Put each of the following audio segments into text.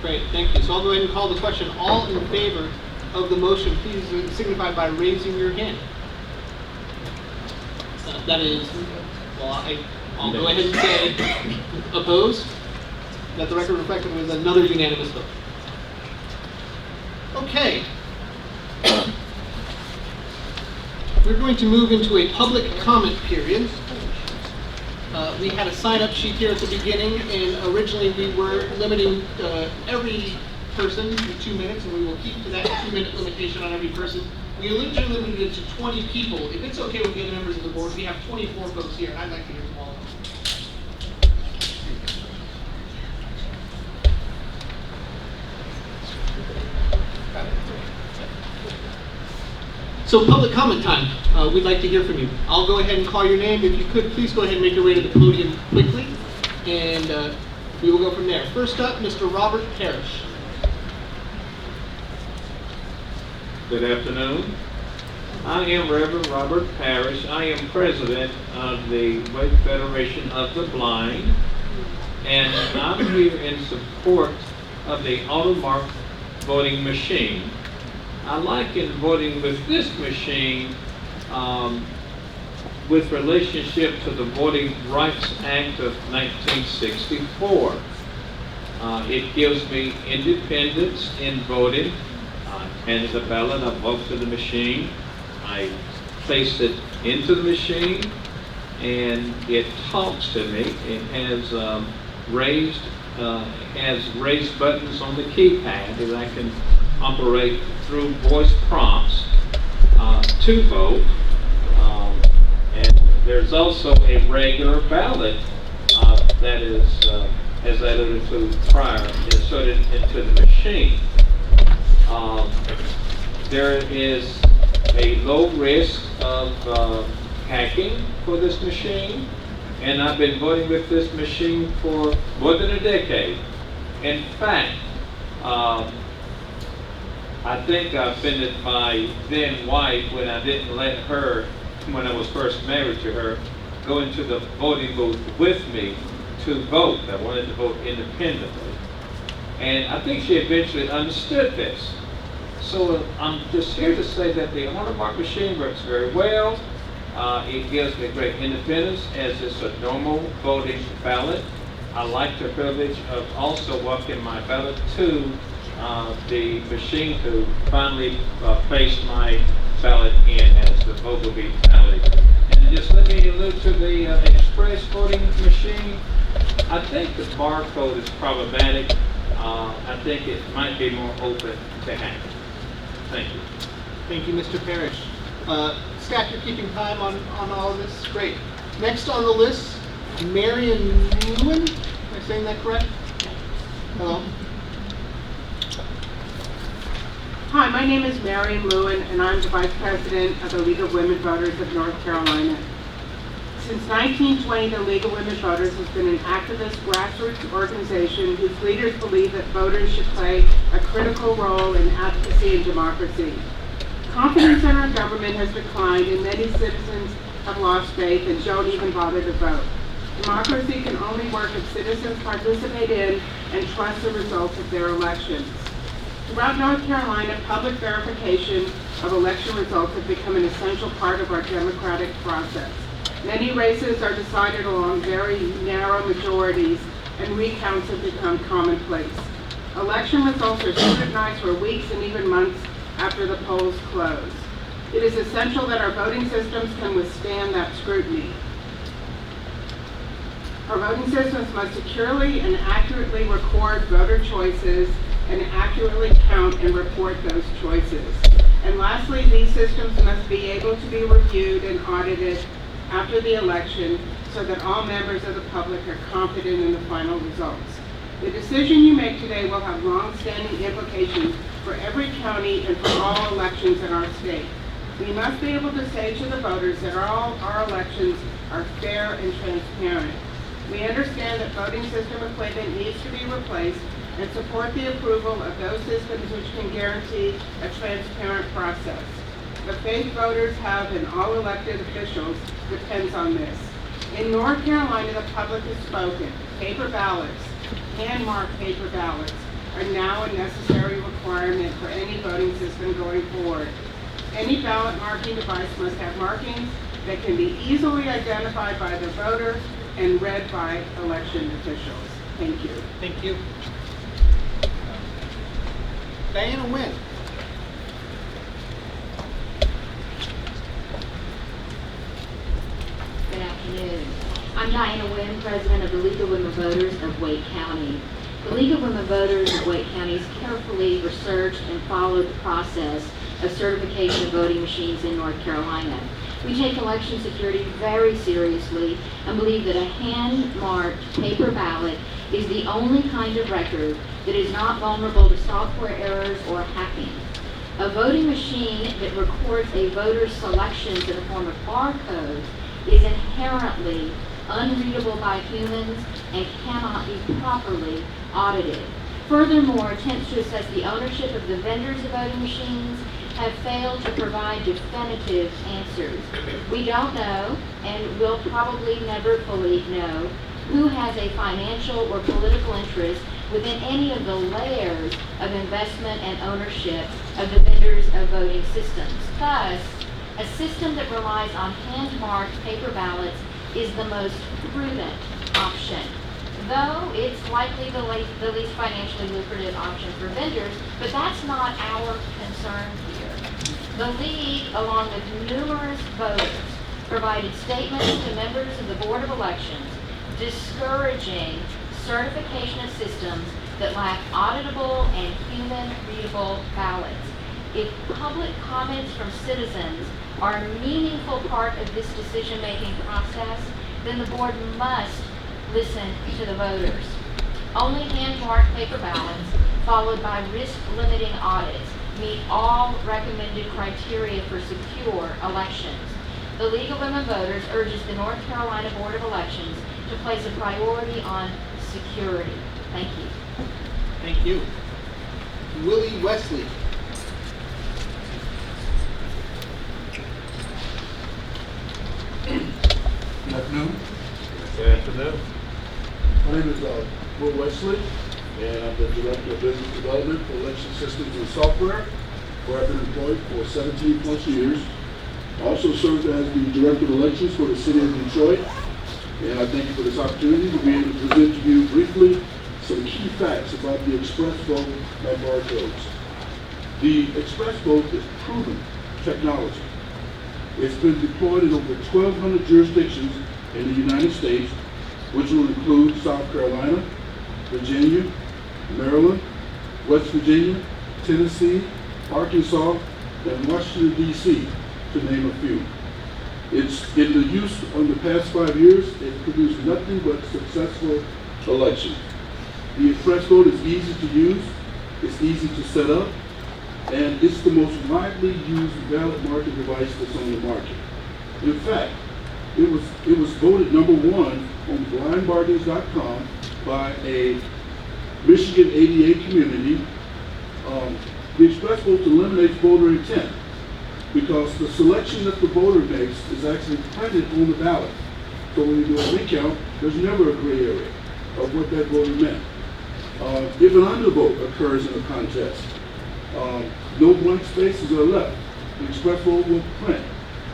Great, thank you. So I'll go ahead and call the question. All in favor of the motion, please signify by raising your hand. That is, well, I'll go ahead and say opposed. Let the record reflect it was another unanimous vote. Okay. We're going to move into a public comment period. We had a sign-up sheet here at the beginning, and originally we were limiting every person to 2 minutes, and we will keep to that 2-minute limitation on every person. We originally limited it to 20 people. If it's okay with the other members of the board, we have 24 folks here, and I'd like to hear from all of them. So public comment time. We'd like to hear from you. I'll go ahead and call your name. If you could, please go ahead and make your way to the podium quickly, and we will go from there. First up, Mr. Robert Parrish. Good afternoon. I am Reverend Robert Parrish. I am president of the Wake Federation of the Blind, and I'm here in support of the automark voting machine. I liken voting with this machine with relationship to the Voting Rights Act of 1964. It gives me independence in voting. And the ballot, I vote to the machine. I place it into the machine, and it talks to me. It has raised buttons on the keypad that I can operate through voice prompts to vote. And there's also a regular ballot that is, as I alluded to prior, inserted into the machine. There is a low risk of hacking for this machine, and I've been voting with this machine for more than a decade. In fact, I think I offended my then wife when I didn't let her, when I was first married to her, go into the voting booth with me to vote. I wanted to vote independently. And I think she eventually understood this. So I'm just here to say that the automark machine works very well. It gives me great independence as it's a normal voting ballot. I like the privilege of also walking my ballot to the machine to finally place my ballot in as the vote will be tallied. And just let me allude to the express voting machine. I think the barcode is problematic. I think it might be more open to hacking. Thank you. Thank you, Mr. Parrish. Staff, you're keeping time on all of this? Great. Next on the list, Marion Lewin. Am I saying that correct? Hello. Hi, my name is Marion Lewin, and I'm the Vice President of the League of Women Voters of North Carolina. Since 1920, the League of Women Voters has been an activist grassroots organization whose leaders believe that voters should play a critical role in advocacy and democracy. Confidence in our government has declined, and many citizens have lost faith and don't even bother to vote. Democracy can only work if citizens participate in and trust the results of their elections. Throughout North Carolina, public verification of election results has become an essential part of our democratic process. Many races are decided along very narrow majorities, and recounts have become commonplace. Election results are scrutinized for weeks and even months after the polls close. It is essential that our voting systems can withstand that scrutiny. Our voting systems must securely and accurately record voter choices and accurately count and report those choices. And lastly, these systems must be able to be reviewed and audited after the election so that all members of the public are confident in the final results. The decision you make today will have long-standing implications for every county and for all elections in our state. We must be able to say to the voters that all our elections are fair and transparent. We understand that voting system equipment needs to be replaced and support the approval of those systems which can guarantee a transparent process. The faith voters have in all elected officials depends on this. In North Carolina, the public has spoken. Paper ballots, hand-marked paper ballots, are now a necessary requirement for any voting system going forward. Any ballot marking device must have markings that can be easily identified by the voter and read by election officials. Thank you. Thank you. Diana Nguyen. Good afternoon. I'm Diana Nguyen, President of the League of Women Voters of Wake County. The League of Women Voters of Wake County has carefully researched and followed the process of certification of voting machines in North Carolina. We take election security very seriously and believe that a hand-marked paper ballot is the only kind of record that is not vulnerable to software errors or hacking. A voting machine that records a voter's selections in the form of barcodes is inherently unreadable by humans and cannot be properly audited. Furthermore, attempts to assess the ownership of the vendors of voting machines have failed to provide definitive answers. We don't know, and will probably never fully know, who has a financial or political interest within any of the layers of investment and ownership of the vendors of voting systems. Thus, a system that relies on hand-marked paper ballots is the most prudent option, though it's likely the least financially lucrative option for vendors, but that's not our concern here. The League, along with numerous voters, provided statements to members of the Board of Elections discouraging certification of systems that lack auditable and human-readable ballots. If public comments from citizens are a meaningful part of this decision-making process, then the board must listen to the voters. Only hand-marked paper ballots, followed by risk-limiting audits, meet all recommended criteria for secure elections. The League of Women Voters urges the North Carolina Board of Elections to place a priority on security. Thank you. Thank you. Willie Wesley. Good afternoon. Good afternoon. My name is Will Wesley, and I'm the Director of Business Development for Election Systems and Software, where I've been employed for 17 plus years. I also served as the Director of Elections for the City of Detroit, and I thank you for this opportunity to be able to present to you briefly some key facts about the express vote and barcodes. The express vote is proven technology. It's been deployed in over 1,200 jurisdictions in the United States, which will include South Carolina, Virginia, Maryland, West Virginia, Tennessee, Arkansas, and Washington, D.C., to name a few. It's in the use of the past 5 years. It's produced nothing but successful elections. The express vote is easy to use, it's easy to set up, and it's the most widely used ballot marking device that's on the market. In fact, it was voted #1 on blindbargains.com by a Michigan ADA community. The express vote eliminates voter intent because the selection that the voter makes is actually printed on the ballot. So when you do a recount, there's never a gray area of what that voter meant. If an undervote occurs in a contest, no blank spaces are left. The express vote will print.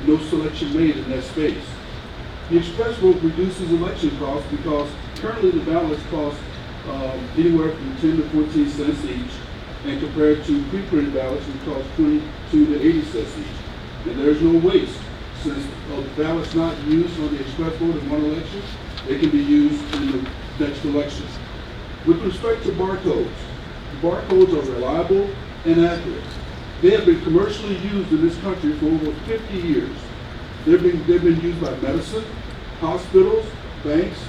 No selection made in that space. The express vote reduces election costs because currently the ballots cost anywhere from 10 to 14 cents each, and compared to pre-printed ballots, which cost 22 to 80 cents each. And there's no waste. Since ballots not used on the express vote in one election, they can be used in the next election. With respect to barcodes, the barcodes are reliable and accurate. They have been commercially used in this country for over 50 years. They've been used by medicine, hospitals, banks,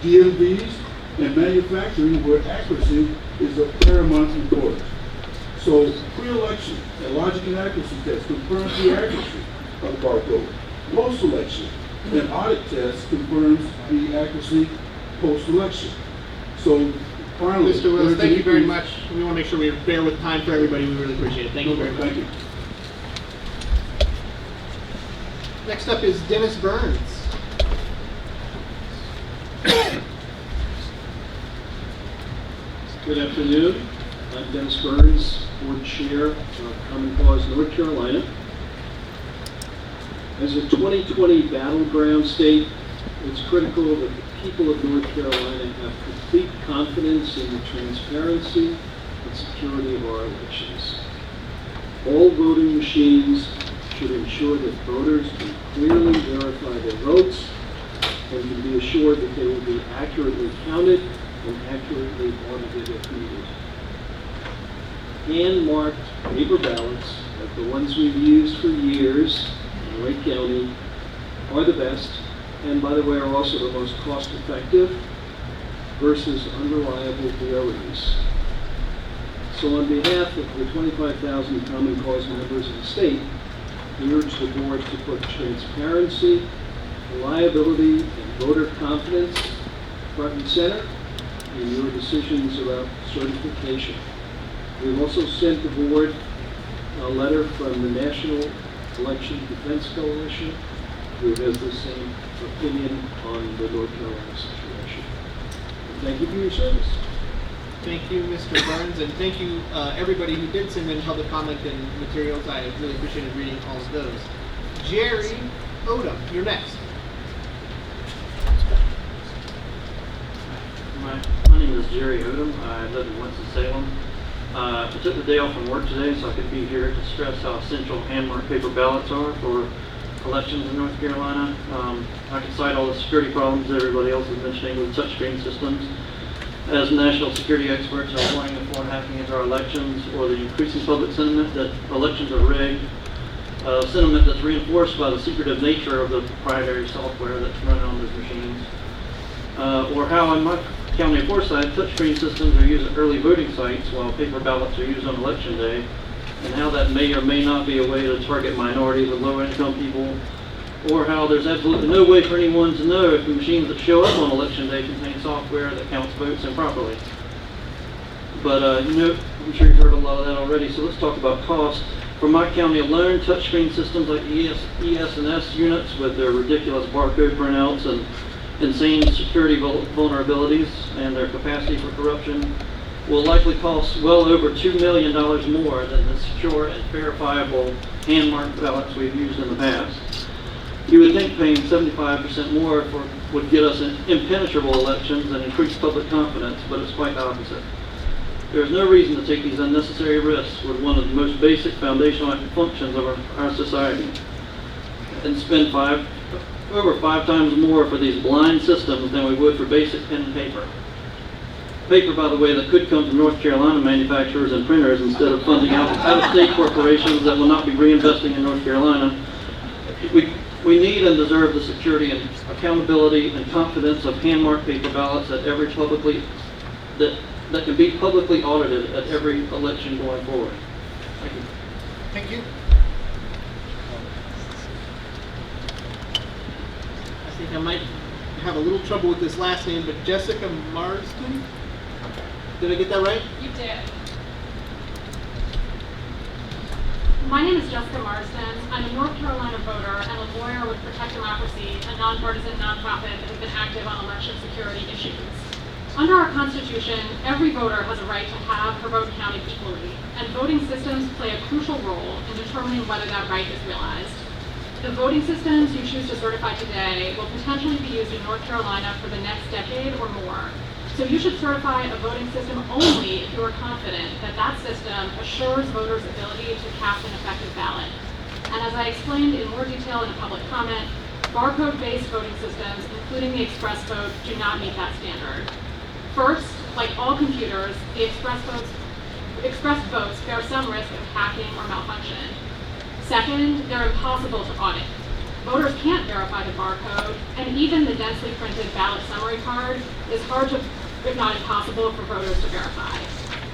DMVs, and manufacturing, where accuracy is of paramount importance. So pre-election, a logic and accuracy test confirms the accuracy of the barcode. Post-election, an audit test confirms the accuracy post-election. So finally, Mr. Wills, thank you very much. We want to make sure we bear with time for everybody. We really appreciate it. Thank you very much. Thank you. Next up is Dennis Burns. Good afternoon. I'm Dennis Burns, Board Chair of Common Cause North Carolina. As a 2020 battleground state, it's critical that the people of North Carolina have complete confidence in the transparency and security of our elections. All voting machines should ensure that voters can clearly verify their votes and can be assured that they will be accurately counted and accurately audited if needed. Hand-marked paper ballots, like the ones we've used for years in Wake County, are the best, and by the way, are also the most cost-effective versus unreliable VOEs. So on behalf of the 25,000 Common Cause members of the state, we urge the board to put transparency, reliability, and voter confidence front and center in your decisions about certification. We've also sent the board a letter from the National Election Defense Coalition, who has the same opinion on the North Carolina situation. And thank you for your service. Thank you, Mr. Burns, and thank you everybody who did send in public comment and materials. I really appreciated reading all of those. Jerry Odom, you're next. My name is Jerry Odom. I live in Winston-Salem. I took the day off from work today so I could be here to stress how essential hand-marked paper ballots are for elections in North Carolina. I can cite all the security problems that everybody else is mentioning with touchscreen systems. As national security experts are warning of foreign hacking into our elections, or the increasing public sentiment that elections are rigged, sentiment that's reinforced by the secretive nature of the proprietary software that's running on those machines, or how in my county of Forsyth, touchscreen systems are used at early voting sites while paper ballots are used on election day, and how that may or may not be a way to target minorities and low-income people, or how there's absolutely no way for anyone to know if the machines that show up on election day contain software that counts votes improperly. But I'm sure you've heard a lot of that already, so let's talk about cost. For my county alone, touchscreen systems like ES&S units with their ridiculous barcode printouts and insane security vulnerabilities and their capacity for corruption will likely cost well over $2 million more than the secure and verifiable hand-marked ballots we've used in the past. You would think paying 75% more would get us impenetrable elections and increase public confidence, but it's quite the opposite. There is no reason to take these unnecessary risks with one of the most basic foundational functions of our society and spend over five times more for these blind systems than we would for basic pen and paper. Paper, by the way, that could come from North Carolina manufacturers and printers instead of funding out-of-state corporations that will not be reinvesting in North Carolina. We need and deserve the security and accountability and confidence of hand-marked paper ballots that can be publicly audited at every election going forward. Thank you. Thank you. I think I might have a little trouble with this last name, but Jessica Marsden? Did I get that right? You did. My name is Jessica Marsden. I'm a North Carolina voter and a lawyer with Protect Democracy, a nonpartisan nonprofit that has been active on election security issues. Under our Constitution, every voter has a right to have her vote counted equally, and voting systems play a crucial role in determining whether that right is realized. The voting systems you choose to certify today will potentially be used in North Carolina for the next decade or more. So you should certify a voting system only if you are confident that that system assures voters' ability to cast an effective ballot. And as I explained in more detail in a public comment, barcode-based voting systems, including the express vote, do not meet that standard. First, like all computers, the express votes bear some risk of hacking or malfunction. Second, they're impossible to audit. Voters can't verify the barcode, and even the densely printed ballot summary card is hard to, if not impossible, for voters to verify.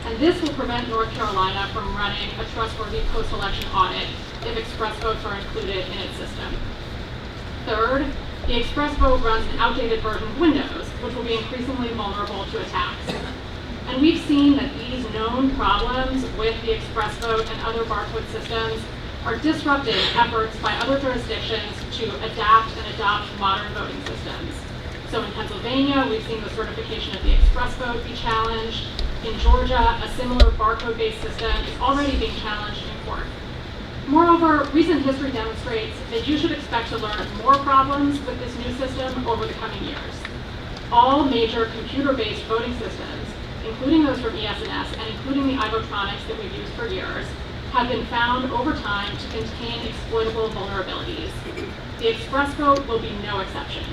And this will prevent North Carolina from running a trustworthy post-election audit if express votes are included in its system. Third, the express vote runs an outdated version of Windows, which will be increasingly vulnerable to attacks. And we've seen that these known problems with the express vote and other barcode systems are disrupting efforts by other jurisdictions to adapt and adopt modern voting systems. So in Pennsylvania, we've seen the certification of the express vote be challenged. In Georgia, a similar barcode-based system is already being challenged in court. Moreover, recent history demonstrates that you should expect to learn more problems with this new system over the coming years. All major computer-based voting systems, including those from ES&S and including the iVotronics that we've used for years, have been found over time to contain exploitable vulnerabilities. The express vote will be no exception.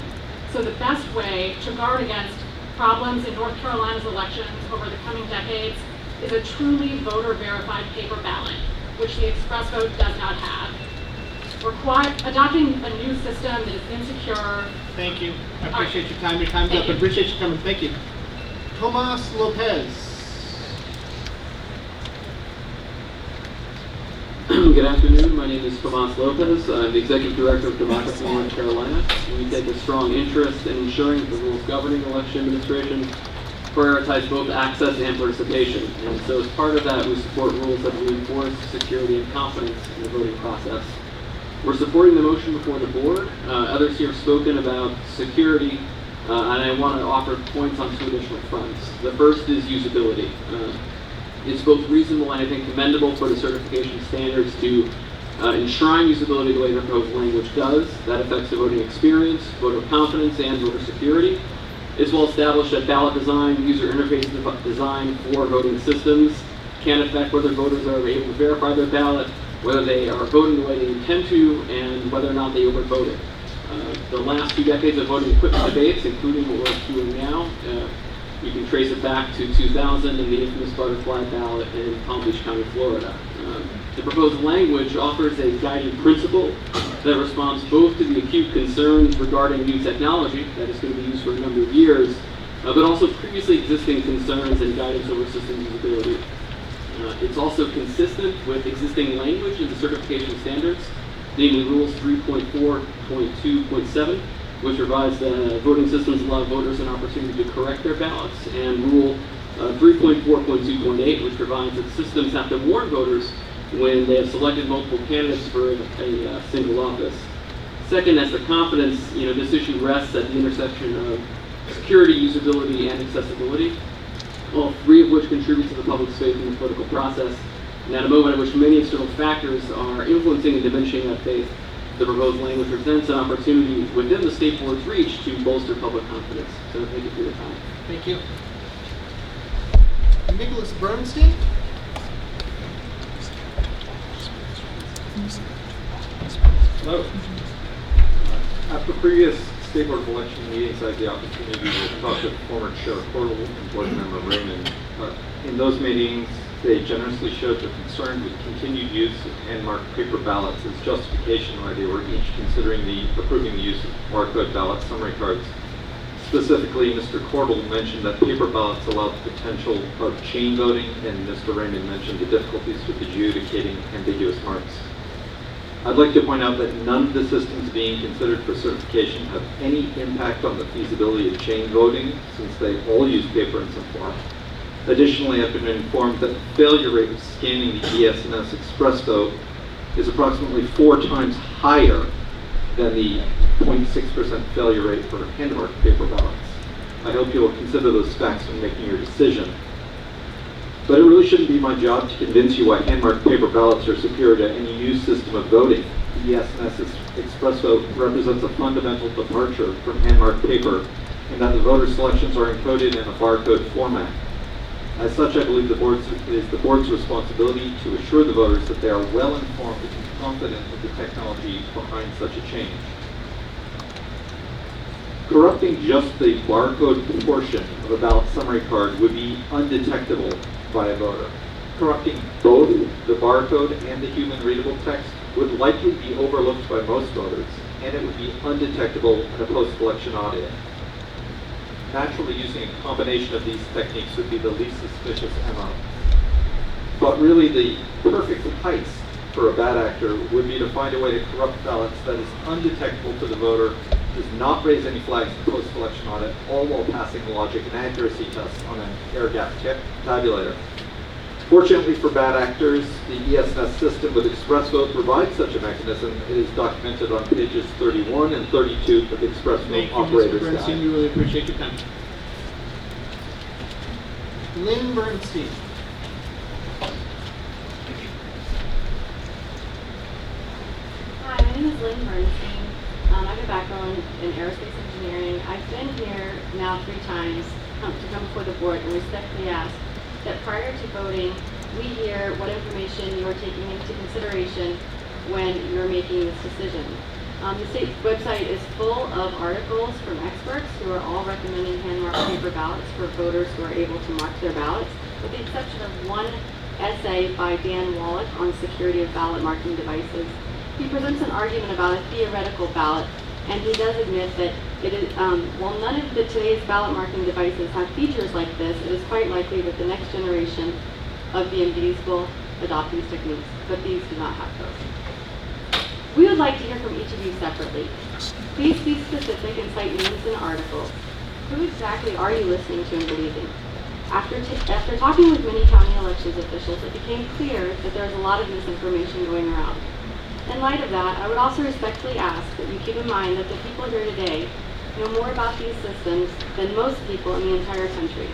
So the best way to guard against problems in North Carolina's elections over the coming decades is a truly voter-verified paper ballot, which the express vote does not have. Adopting a new system that is insecure. Thank you. I appreciate your time. Your time's up. I appreciate you coming. Thank you. Tomas Lopez. Good afternoon. My name is Tomas Lopez. I'm the Executive Director of Democracy in North Carolina. We take a strong interest in ensuring that the rules governing election administration prioritize both access and participation. And so as part of that, we support rules that reinforce security and confidence in the voting process. We're supporting the motion before the board. Others here have spoken about security, and I want to offer points on two additional fronts. The first is usability. It's both reasonable and I think commendable for the certification standards to enshrine usability the way the proposed language does. That affects the voting experience, voter confidence, and voter security. It's well established that ballot design, user interface design for voting systems can affect whether voters are able to verify their ballot, whether they are voting the way they intend to, and whether or not they overvoted. The last 2 decades of voting equipment debates, including what we're doing now, you can trace it back to 2000 and the infamous butterfly ballot in Palm Beach County, Florida. The proposed language offers a guiding principle that responds both to the acute concerns regarding new technology that is going to be used for a number of years, but also previously existing concerns and guidance over system usability. It's also consistent with existing language in the certification standards, namely Rules 3.4.2.7, which provides that voting systems allow voters an opportunity to correct their ballots, and Rule 3.4.2.8, which provides that systems have to warn voters when they have selected multiple candidates for a single office. Second, as the confidence, this issue rests at the intersection of security, usability, and accessibility, all three of which contribute to the public's faith in the political process. And at a moment at which many external factors are influencing and diminishing that faith, the proposed language presents an opportunity within the state board's reach to bolster public confidence. So thank you for your time. Thank you. Nicholas Bernstein. Hello. After previous State Board of Election meetings, I had the opportunity to talk to former Chair Cordell and Board Member Raymond. In those meetings, they generously showed their concern with continued use of hand-marked paper ballots as justification why they were each considering approving the use of barcode ballot summary cards. Specifically, Mr. Cordell mentioned that paper ballots allow the potential of chain voting, and Mr. Raymond mentioned the difficulties with adjudicating ambiguous marks. I'd like to point out that none of the systems being considered for certification have any impact on the feasibility of chain voting, since they all use paper in some form. Additionally, I've been informed that the failure rate of scanning the ES&S Express vote is approximately 4 times higher than the 0.6% failure rate for hand-marked paper ballots. I hope you will consider those facts when making your decision. But it really shouldn't be my job to convince you why hand-marked paper ballots are superior to any new system of voting. The ES&S Express vote represents a fundamental departure from hand-marked paper in that the voter selections are encoded in a barcode format. As such, I believe it is the board's responsibility to assure the voters that they are well informed and confident of the technology behind such a change. Corrupting just the barcode portion of a ballot summary card would be undetectable by a voter. Corrupting both the barcode and the human readable text would likely be overlooked by most voters, and it would be undetectable in a post-election audit. Naturally, using a combination of these techniques would be the least suspicious MO. But really, the perfect heist for a bad actor would be to find a way to corrupt ballots that is undetectable to the voter, does not raise any flags in post-election audit, all while passing logic and accuracy tests on an air-gap tabulator. Fortunately for bad actors, the ES&S system with Express Vote provides such a mechanism. It is documented on pages 31 and 32 of the Express Vote Operator's Guide. We really appreciate your time. Lynn Bernstein. Hi, my name is Lynn Bernstein. I have a background in aerospace engineering. I've been here now 3 times to come before the board and respectfully ask that prior to voting, we hear what information you are taking into consideration when you're making this decision. The state website is full of articles from experts who are all recommending hand-marked paper ballots for voters who are able to mark their ballots, with the exception of one essay by Dan Wallach on security of ballot marking devices. He presents an argument about a theoretical ballot, and he does admit that it is, while none of today's ballot marking devices have features like this, it is quite likely that the next generation of BMDs will adopt these techniques, but these do not have those. We would like to hear from each of you separately. Please be specific and cite names and articles. Who exactly are you listening to and believing? After talking with many county elections officials, it became clear that there's a lot of misinformation going around. In light of that, I would also respectfully ask that you keep in mind that the people here today know more about these systems than most people in the entire country.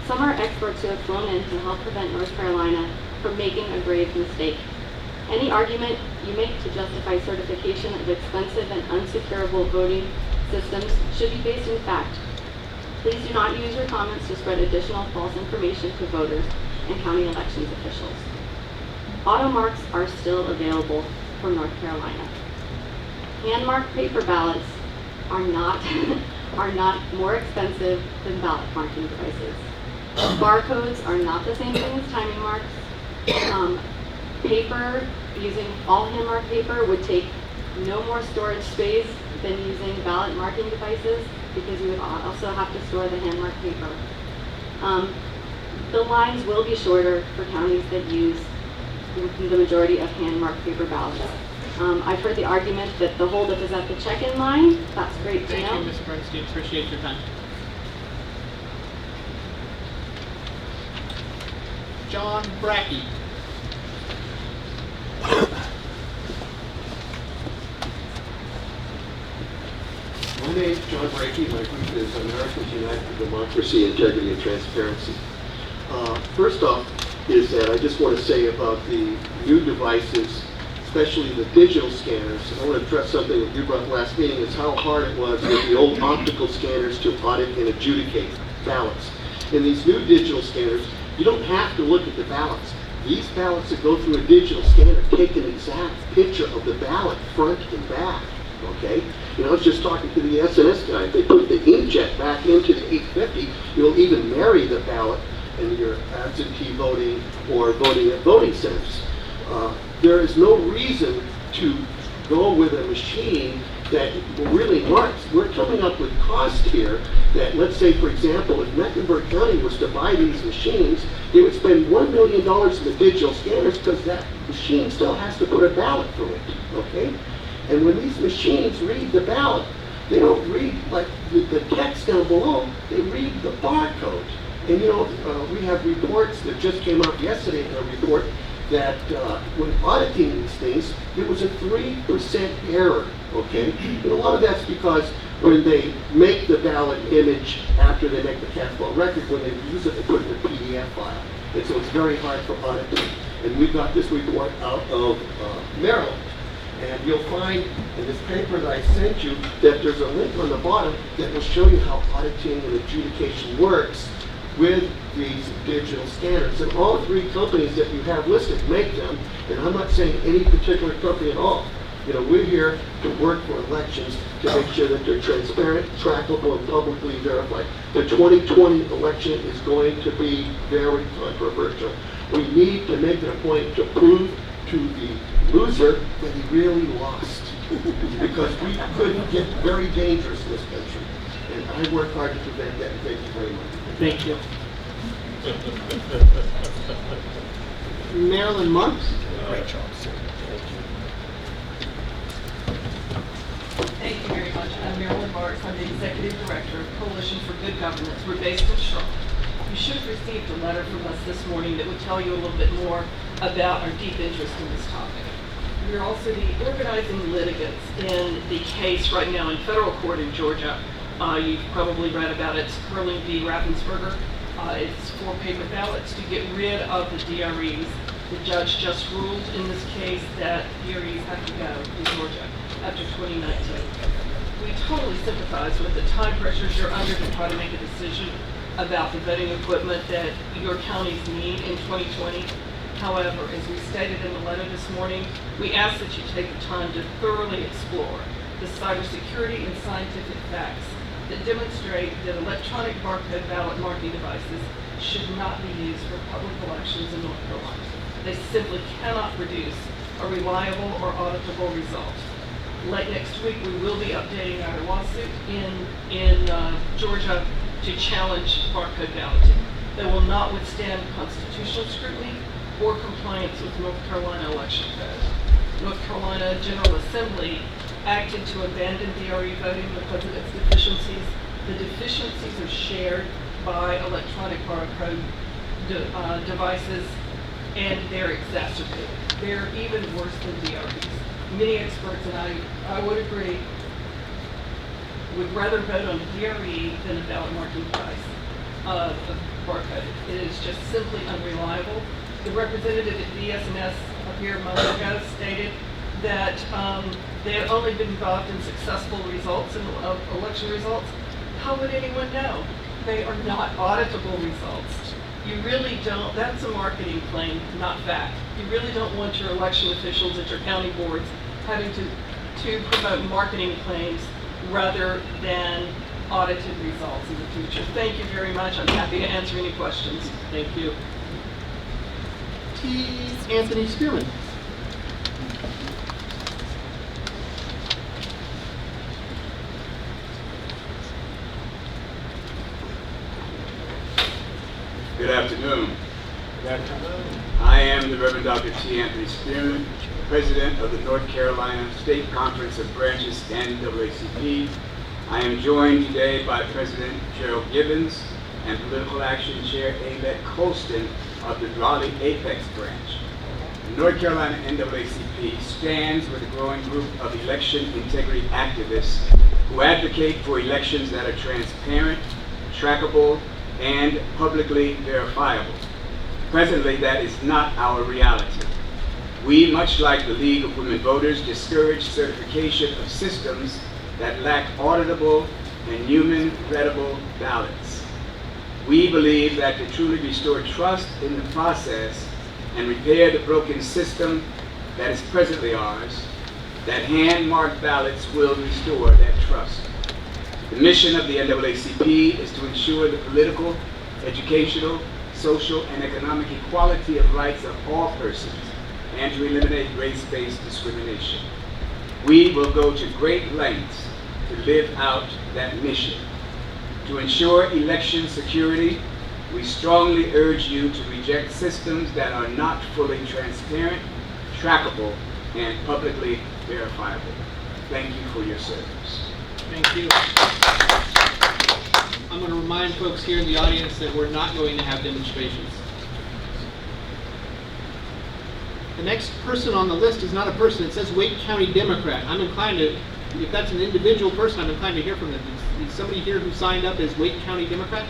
Some are experts who have flown in to help prevent North Carolina from making a grave mistake. Any argument you make to justify certification of expensive and unsecurable voting systems should be based in fact. Please do not use your comments to spread additional false information to voters and county elections officials. Auto marks are still available from North Carolina. Hand-marked paper ballots are not more expensive than ballot marking devices. Barcodes are not the same thing as timing marks. Paper, using all hand-marked paper would take no more storage space than using ballot marking devices, because you would also have to store the hand-marked paper. The lines will be shorter for counties that use the majority of hand-marked paper ballots. I've heard the argument that the holdup is at the check-in line. That's great to know. Thank you, Ms. Bernstein. Appreciate your time. John Brackey. My name is John Brackey. My group is Americans United for Democracy, Integrity, and Transparency. First off is that I just want to say about the new devices, especially the digital scanners. I want to address something that you brought last meeting, is how hard it was with the old optical scanners to audit and adjudicate ballots. In these new digital scanners, you don't have to look at the ballots. These ballots that go through a digital scanner take an exact picture of the ballot, front and back, okay? You know, I was just talking to the SNS guy. If they put the inkjet back into the 850, you'll even marry the ballot in your absentee voting or voting at voting centers. There is no reason to go with a machine that really marks. We're coming up with cost here that, let's say, for example, if Mecklenburg County was to buy these machines, they would spend $1 million in the digital scanners because that machine still has to put a ballot through it, okay? And when these machines read the ballot, they don't read like the text down below, they read the barcode. And you know, we have reports that just came out yesterday in a report that when auditing these things, there was a 3% error, okay? And a lot of that's because when they make the ballot image after they make the cast vote record, when they use it, they put it in a PDF file. And so it's very hard for auditing. And we got this report out of Maryland. And you'll find in this paper that I sent you that there's a link on the bottom that will show you how auditing and adjudication works with these digital scanners. And all 3 companies that you have listed make them, and I'm not saying any particular company at all. You know, we're here to work for elections to make sure that they're transparent, trackable, and publicly verified. The 2020 election is going to be very controversial. We need to make it a point to prove to the loser that he really lost. Because we could get very dangerous in this country. And I work hard to prevent that. Thank you very much. Thank you. Marilyn Marks. Great job, sir. Thank you very much. I'm Marilyn Marks. I'm the Executive Director of Coalition for Good Governance. We're based in Charlotte. You should have received a letter from us this morning that would tell you a little bit more about our deep interest in this topic. We're also the organizing litigants in the case right now in federal court in Georgia. You've probably read about it. It's Curling v. Raffensperger. It's for paper ballots to get rid of the DREs. The judge just ruled in this case that DREs have to go in Georgia after 2019. We totally sympathize with the time pressures you're under to try to make a decision about the voting equipment that your counties need in 2020. However, as we stated in the letter this morning, we ask that you take the time to thoroughly explore the cybersecurity and scientific facts that demonstrate that electronic barcode ballot marking devices should not be used for public elections in North Carolina. They simply cannot produce a reliable or auditable result. Late next week, we will be updating our lawsuit in Georgia to challenge barcode balloting. They will not withstand constitutional scrutiny or compliance with North Carolina election code. North Carolina General Assembly acted to abandon DRE voting because of its deficiencies. The deficiencies are shared by electronic barcode devices, and they're exacerbated. They're even worse than DREs. Many experts, and I would agree, would rather vote on a DRE than a ballot marking device of barcode. It is just simply unreliable. The representative at DSNS up here a moment ago stated that they had only been involved in successful results, in election results. How would anyone know? They are not auditable results. You really don't, that's a marketing claim, not fact. You really don't want your election officials at your county boards having to promote marketing claims rather than audited results in the future. Thank you very much. I'm happy to answer any questions. Thank you. T. Anthony Spearman. Good afternoon. I am the Reverend Dr. T. Anthony Spearman, President of the North Carolina State Conference of Branches NAACP. I am joined today by President Gerald Gibbons and Political Action Chair Yvette Colston of the Raleigh Apex Branch. The North Carolina NAACP stands with a growing group of election integrity activists who advocate for elections that are transparent, trackable, and publicly verifiable. Presently, that is not our reality. We, much like the League of Women Voters, discourage certification of systems that lack auditable and human-readable ballots. We believe that to truly restore trust in the process and repair the broken system that is presently ours, that hand-marked ballots will restore that trust. The mission of the NAACP is to ensure the political, educational, social, and economic equality of rights of all persons and to eliminate race-based discrimination. We will go to great lengths to live out that mission. To ensure election security, we strongly urge you to reject systems that are not fully transparent, trackable, and publicly verifiable. Thank you for your service. Thank you. I'm going to remind folks here in the audience that we're not going to have demonstrations. The next person on the list is not a person. It says Wake County Democrat. I'm inclined to, if that's an individual person, I'm inclined to hear from them. Is somebody here who signed up as Wake County Democrat?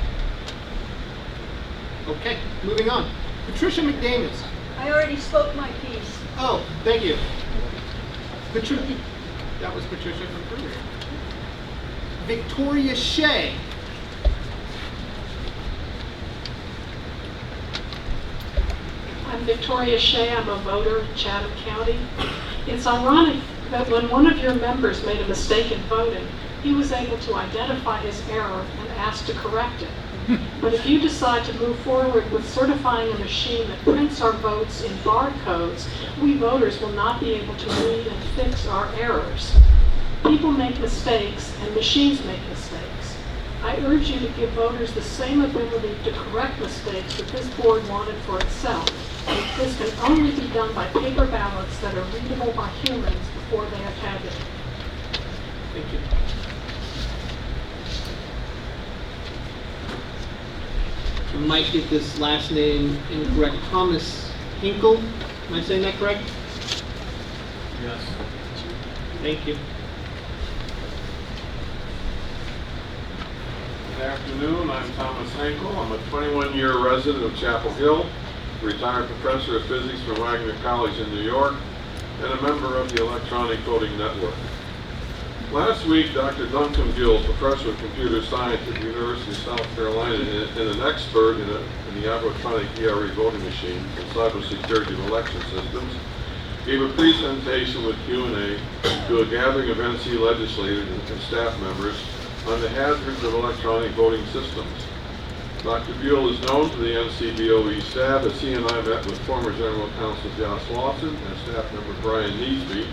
Okay, moving on. Patricia McDaniels. I already spoke my piece. Oh, thank you. That was Patricia from earlier. Victoria Shea. I'm Victoria Shea. I'm a voter in Chatham County. It's ironic that when one of your members made a mistake in voting, he was able to identify his error and ask to correct it. But if you decide to move forward with certifying a machine that prints our votes in barcodes, we voters will not be able to read and fix our errors. People make mistakes and machines make mistakes. I urge you to give voters the same ability to correct mistakes that this board wanted for itself. This can only be done by paper ballots that are readable by humans before they are tabulated. Thank you. I might get this last name incorrect. Thomas Hinkle. Am I saying that correct? Yes. Thank you. Good afternoon, I'm Thomas Henkel. I'm a 21-year resident of Chapel Hill, retired professor of physics from Wagner College in New York, and a member of the Electronic Voting Network. Last week, Dr. Duncan Gill, professor of computer science at the University of South Carolina and an expert in the electronic DRE voting machine and cybersecurity of election systems, gave a presentation with Q&A to a gathering of NC legislators and staff members on the hazards of electronic voting systems. Dr. Buell is known to the NCBOE staff as he and I met with former General Counsel Josh Lawson and staff member Brian Neesby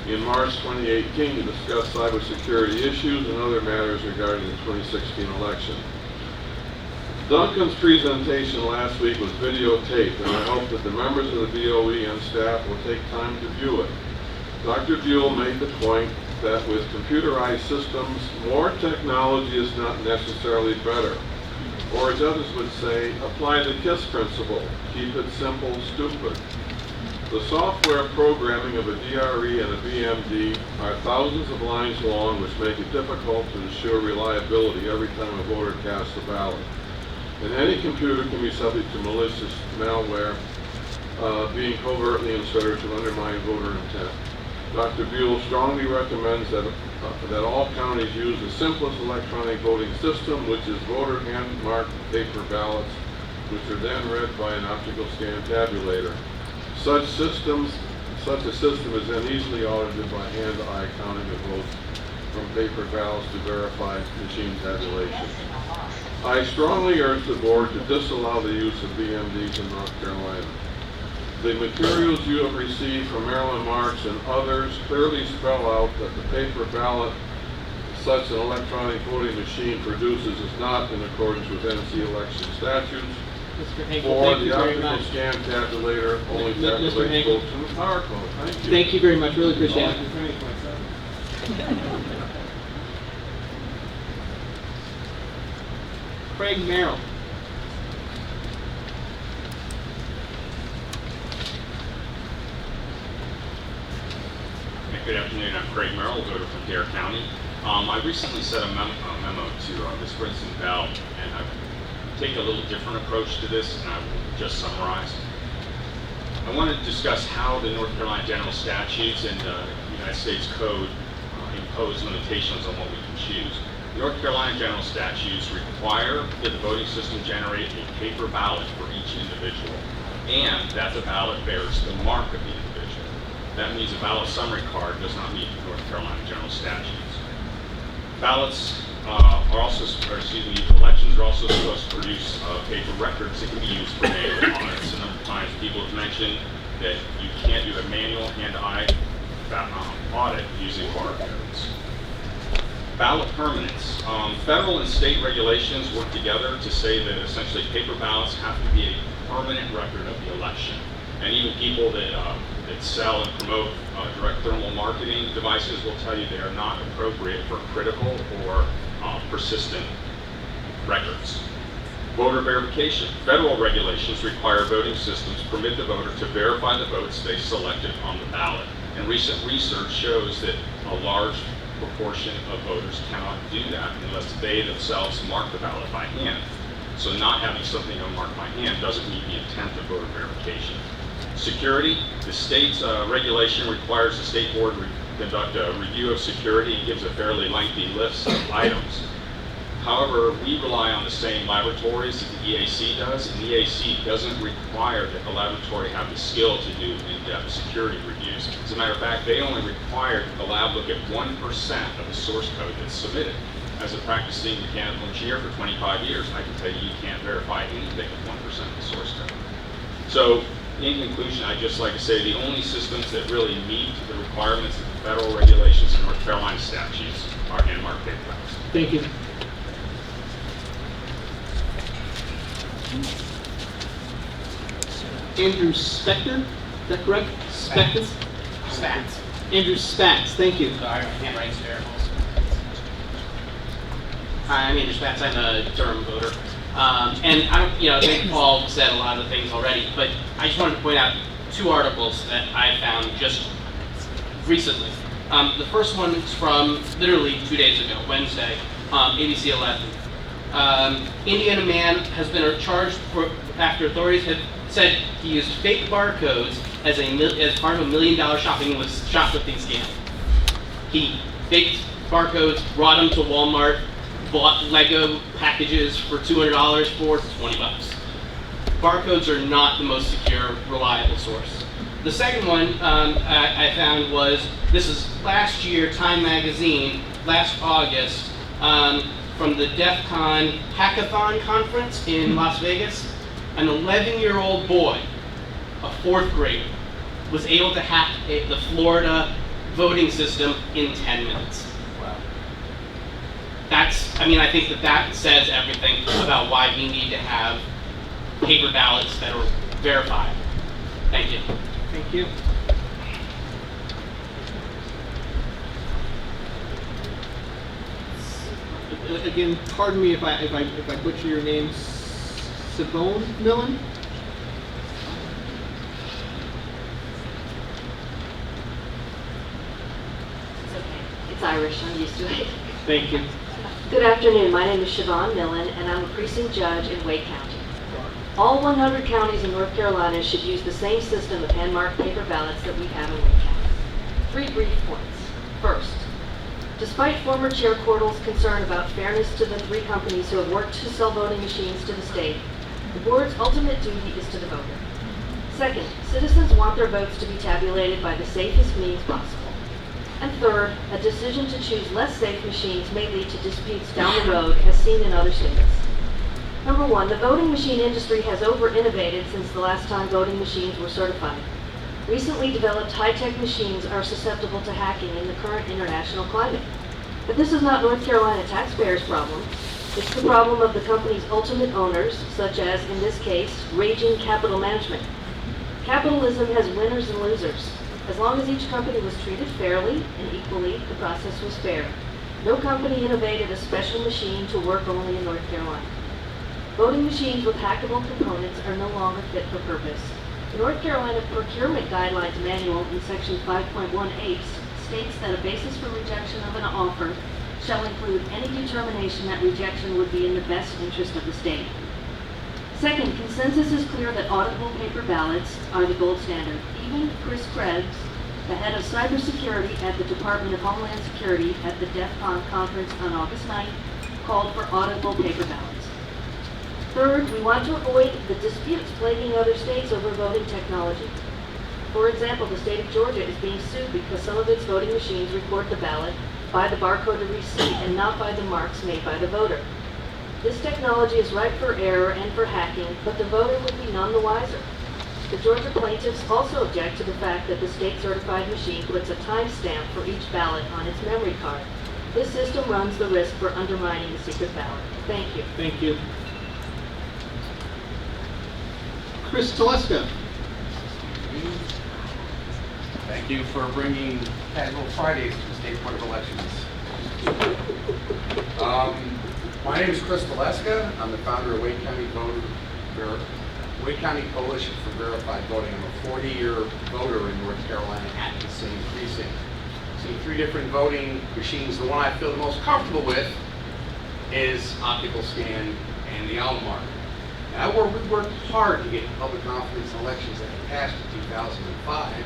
in March 2018 to discuss cybersecurity issues and other matters regarding the 2016 election. Duncan's presentation last week was videotaped, and I hope that the members of the BOE and staff will take time to view it. Dr. Buell made the point that with computerized systems, more technology is not necessarily better. Or as others would say, apply the KISS principle, keep it simple, stupid. The software programming of a DRE and a BMD are thousands of lines long, which make it difficult to ensure reliability every time a voter casts a ballot. And any computer can be subject to malicious malware being covertly inserted to undermine voter intent. Dr. Buell strongly recommends that all counties use the simplest electronic voting system, which is voter hand-marked paper ballots, which are then read by an optical scan tabulator. Such a system is then easily audited by hand-eye counting of votes from paper ballots to verify machine tabulation. I strongly urge the board to disallow the use of BMDs in North Carolina. The materials you have received from Marilyn Marks and others clearly spell out that the paper ballot such an electronic voting machine produces is not in accordance with NC election statutes. Mr. Henkel, For thank the you very optical much. scan tabulator only Mr. tabulates Henkel. votes in the power code. Thank you. Thank you very much, really appreciate I'll it. let you finish my sentence. Craig Merrill. Good afternoon, I'm Craig Merrill, voter from Dare County. I recently sent a memo to Ms. Brinson Bell, and I've taken a little different approach to this, and I will just summarize. I want to discuss how the North Carolina General Statutes and the United States Code impose limitations on what we can choose. The North Carolina General Statutes require that the voting system generate a paper ballot for each individual, and that the ballot bears the mark of the individual. That means a ballot summary card does not meet the North Carolina General Statutes. Ballots elections are also supposed to produce paper records that can be used for manual audits. A number of times people have mentioned that you can't do a manual hand-eye audit using barcodes. Ballot permanence. Federal and state regulations work together to say that essentially paper ballots have to be a permanent record of the election. And even people that sell and promote direct thermal marketing devices will tell you they are not appropriate for critical or persistent records. Voter verification. Federal regulations require voting systems permit the voter to verify the votes they selected on the ballot. And recent research shows that a large proportion of voters cannot do that unless they themselves mark the ballot by hand. So not having something unmarked by hand doesn't meet the intent of voter verification. Security. The state's regulation requires the state board to conduct a review of security and gives a fairly lengthy list of items. However, we rely on the same laboratories that the EAC does, and the EAC doesn't require that the laboratory have the skill to do in-depth security reviews. As a matter of fact, they only require the lab look at 1% of the source code that's submitted. As a practicing mechanical engineer for 25 years, I can tell you you can't verify anything with 1% of the source code. So, in conclusion, I'd just like to say the only systems that really meet the requirements of the federal regulations and North Carolina statutes are hand-marked paper ballots. Thank you. Andrew Spector, is that correct? Spector? Spats. Andrew Spats, thank you. Sorry, my handwriting's terrible. Hi, I'm Andrew Spats. I'm a Durham voter. And I don't, I think Paul said a lot of the things already, but I just wanted to point out two articles that I found just recently. The first one is from literally 2 days ago, Wednesday, ABC 11. Indiana man has been charged after authorities have said he used fake barcodes as part of $1 million shoplifting scam. He faked barcodes, brought them to Walmart, bought Lego packages for $200 for $20. Barcodes are not the most secure, reliable source. The second one I found was, this is last year, Time Magazine, last August, from the DEF CON Hackathon conference in Las Vegas. An 11-year-old boy, a fourth grader, was able to hack the Florida voting system in 10 minutes. Wow. I think that says everything about why we need to have paper ballots that are verified. Thank you. Thank you. Again, pardon me if I butcher your name. Simone Millen? It's okay. It's Irish. I'm used to it. Thank you. Good afternoon. My name is Siobhan Millen, and I'm a precinct judge in Wake County. All 100 counties in North Carolina should use the same system of hand-marked paper ballots that we have in Wake County. 3 brief points. First, despite former Chair Cordell's concern about fairness to the 3 companies who have worked to sell voting machines to the state, the board's ultimate duty is to the voter. Second, citizens want their votes to be tabulated by the safest means possible. And third, a decision to choose less safe machines may lead to disputes down the road, as seen in other states. Number 1, the voting machine industry has over-innovated since the last time voting machines were certified. Recently developed high-tech machines are susceptible to hacking in the current international climate. But this is not North Carolina taxpayers' problem. It's the problem of the company's ultimate owners, such as, in this case, Raging Capital Management. Capitalism has winners and losers. As long as each company was treated fairly and equally, the process was fair. No company innovated a special machine to work only in North Carolina. Voting machines with hackable components are no longer fit for purpose. The North Carolina Procurement Guidelines Manual in Section 5.18 states that a basis for rejection of an offer shall include any determination that rejection would be in the best interest of the state. Second, consensus is clear that auditable paper ballots are the gold standard. Even Chris Krebs, the head of cybersecurity at the Department of Homeland Security at the DEF CON conference on August 9th, called for auditable paper ballots. Third, we want to avoid the disputes plaguing other states over voting technology. For example, the state of Georgia is being sued because some of its voting machines record the ballot by the barcode of receipt and not by the marks made by the voter. This technology is ripe for error and for hacking, but the voter would be none the wiser. The Georgia plaintiffs also object to the fact that the state-certified machine puts a timestamp for each ballot on its memory card. This system runs the risk for undermining the secret ballot. Thank you. Thank you. Chris Teleska. Thank you for bringing Casual Fridays to the State Board of Elections. My name is Chris Teleska. I'm the founder of Wake County Coalition for Verified Voting. I'm a 40-year voter in North Carolina at the same precinct. I've seen 3 different voting machines. The one I feel the most comfortable with is optical scan and the Almark. And we worked hard to get public confidence in elections that passed in 2005.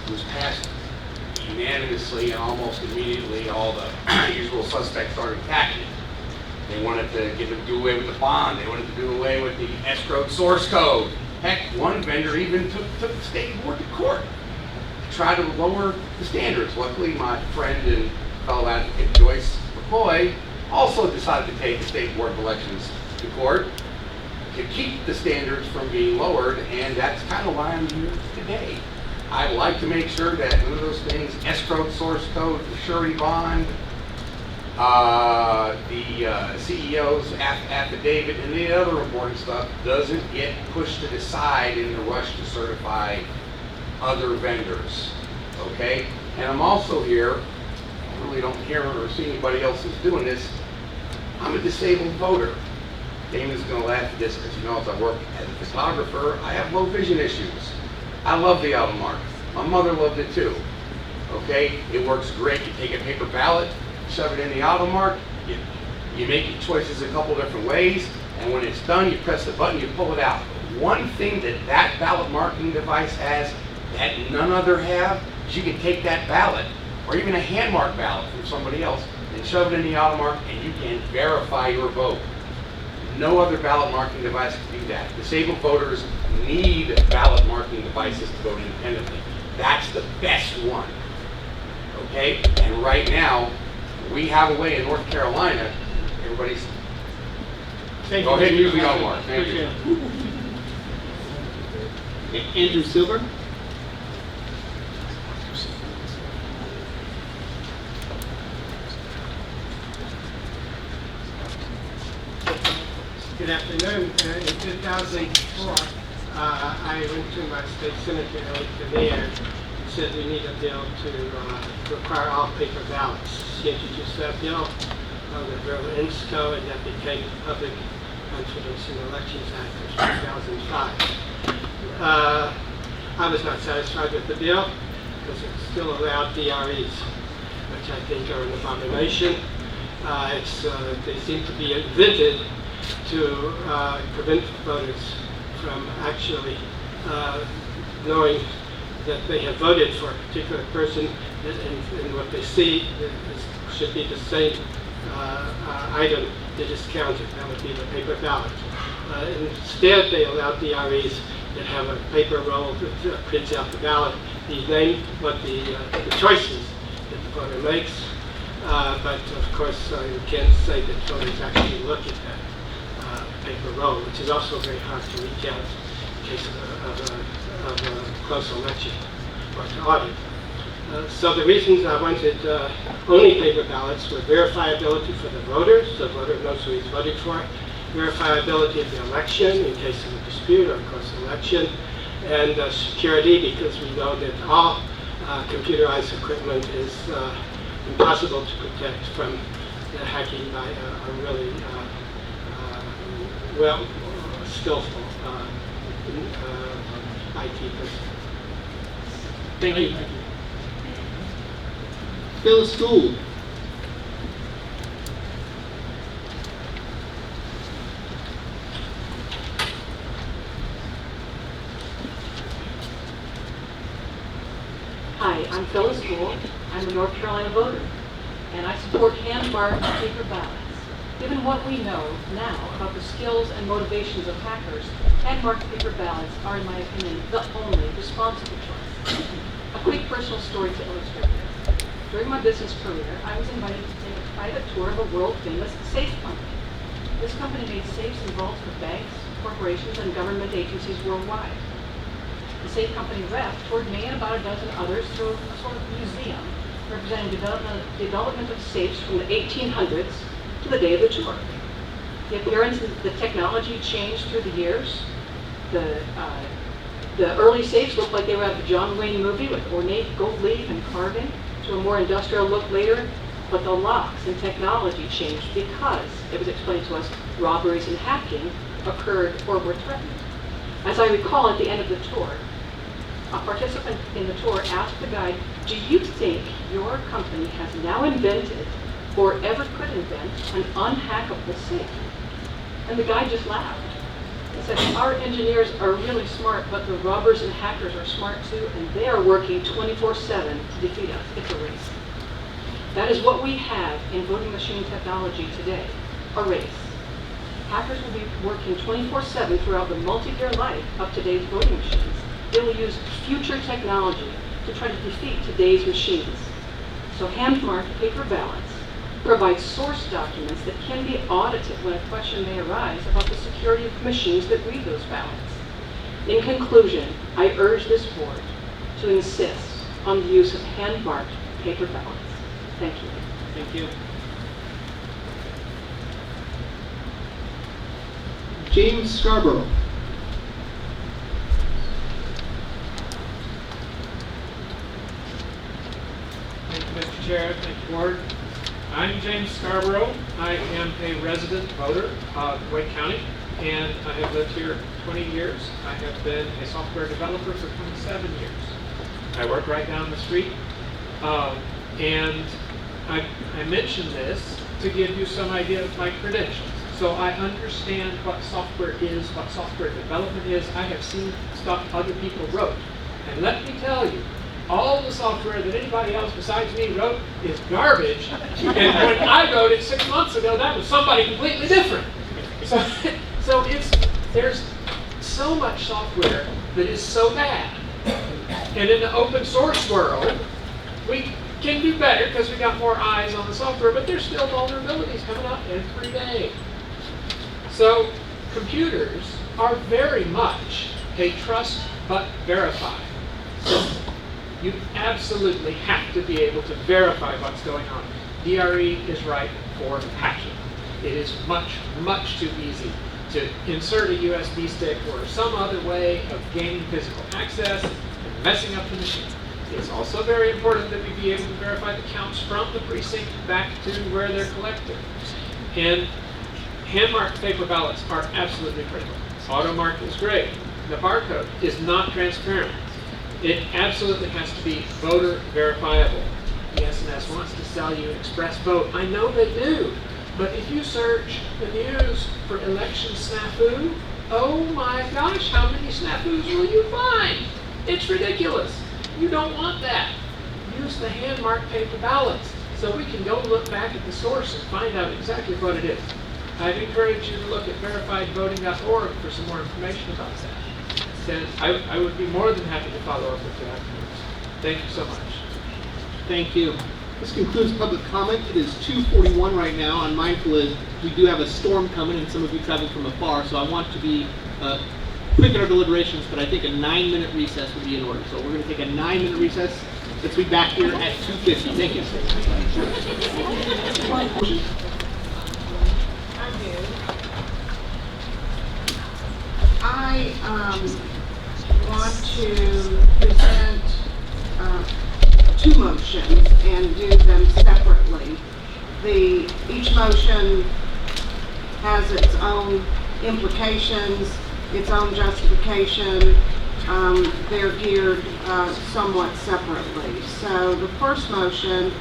It was passed unanimously, and almost immediately all the usual suspects started attacking it. They wanted to do away with the bond. They wanted to do away with the escrowed source code. Heck, one vendor even took the state board to court to try to lower the standards. Luckily, my friend and fellow advocate Joyce McCoy also decided to take the state board of elections to court to keep the standards from being lowered, and that's kind of why I'm here today. I'd like to make sure that none of those things, escrowed source code, the surety bond, the CEO's affidavit, and the other important stuff doesn't get pushed to the side in the rush to certify other vendors, okay? And I'm also here, I really don't hear or see anybody else who's doing this, I'm a disabled voter. Damon's going to laugh at this because he knows I work as a photographer. I have low vision issues. I love the Almark. My mother loved it too. Okay? It works great. You take a paper ballot, shove it in the Almark, you You make your choices a couple different ways, and when it's done, you press the button, you pull it out. One thing that ballot marking device has that none other have is you can take that ballot, or even a hand marked ballot from somebody else, and shove it in the automark, and you can verify your vote. No other ballot marking device can do that. Disabled voters need ballot marking devices to vote independently. That's the best one. Okay? And right now, we have a way in North Carolina, everybody's... Go ahead and use the automark. Thank you. Andrew Silver. Good afternoon. In 2004, I went to my state senator, there, and said we need a bill to require all paper ballots. She introduced that bill, the Bill INSCO, and that became the Public Confidence in Elections Act of 2005. I was not satisfied with the bill because it still allowed DREs, which I think are an abomination. They seem to be invented to prevent voters from actually knowing that they have voted for a particular person, and what they see should be the same item that is counted. That would be the paper ballot. Instead, they allow DREs that have a paper roll that prints out the ballot, the name, what the choices that the voter makes. But of course, you can't say that voters actually look at that paper roll, which is also very hard to reach out in case of a close election or to audit. So the reasons I wanted only paper ballots were verifiability for the voter, so the voter knows who he's voting for, verifiability of the election in case of a dispute or of course election, and security, because we know that all computerized equipment is impossible to protect from the hacking by a really skillful IT person. Thank you. Phyllis Gould. Hi, I'm Phyllis Gould. I'm a North Carolina voter, and I support hand-marked paper ballots. Given what we know now about the skills and motivations of hackers, hand-marked paper ballots are, in my opinion, the only responsible choice. A quick personal story to illustrate this. During my business career, I was invited to take a private tour of a world-famous safe company. This company made safes and vaults for banks, corporations, and government agencies worldwide. The safe company rep toured me and about a dozen others through a sort of museum representing development of safes from the 1800s to the day of the tour. The appearance of the technology changed through the years. The early safes looked like they were out of a John Wayne movie with ornate gold leaf and carving to a more industrial look later, but the locks and technology changed because, it was explained to us, robberies and hacking occurred or were threatened. As I recall, at the end of the tour, a participant in the tour asked the guide, "Do you think your company has now invented or ever could invent an unhackable safe?" And the guy just laughed. He said, "Our engineers are really smart, but the robbers and hackers are smart too, and they are working 24/7 to defeat us. It's a race." That is what we have in voting machine technology today, a race. Hackers will be working 24/7 throughout the multi-year life of today's voting machines. They will use future technology to try to defeat today's machines. So hand-marked paper ballots provide source documents that can be audited when a question may arise about the security of machines that read those ballots. In conclusion, I urge this board to insist on the use of hand-marked paper ballots. Thank you. Thank you. James Scarborough. Thank you, Mr. Chair. Thank you, Board. I'm James Scarborough. I am a resident voter of Wake County, and I have lived here 20 years. I have been a software developer for 27 years. I work right down the street, and I mention this to give you some idea of my credentials. So I understand what software is, what software development is. I have seen stuff other people wrote. And let me tell you, all the software that anybody else besides me wrote is garbage. And when I wrote it 6 months ago, that was somebody completely different. So there's so much software that is so bad. And in the open source world, we can do better because we got more eyes on the software, but there's still vulnerabilities coming up every day. So computers are very much a trust but verify. So you absolutely have to be able to verify what's going on. DRE is right for hacking. It is much, much too easy to insert a USB stick or some other way of gaining physical access and messing up the machine. It's also very important that we be able to verify the counts from the precinct back to where they're collected. And hand-marked paper ballots are absolutely critical. Auto-mark is great. The barcode is not transparent. It absolutely has to be voter verifiable. The SNS wants to sell you express vote. I know they do. But if you search the news for election snafu, oh my gosh, how many snafus will you find? It's ridiculous. You don't want that. Use the hand-marked paper ballots so we can go look back at the source and find out exactly what it is. I'd encourage you to look at verifiedvoting.org for some more information about that. And I would be more than happy to follow up with you afterwards. Thank you so much. Thank you. This concludes public comment. It is 2:41 right now. I'm mindful that we do have a storm coming and some of you traveled from afar, so I want to be quick in our deliberations, but I think a 9-minute recess would be in order. So we're going to take a 9-minute recess. Let's be back here at 2:50. Thank you. I want to present two motions and do them separately. Each motion has its own implications, its own justification. They're geared somewhat separately. So the first motion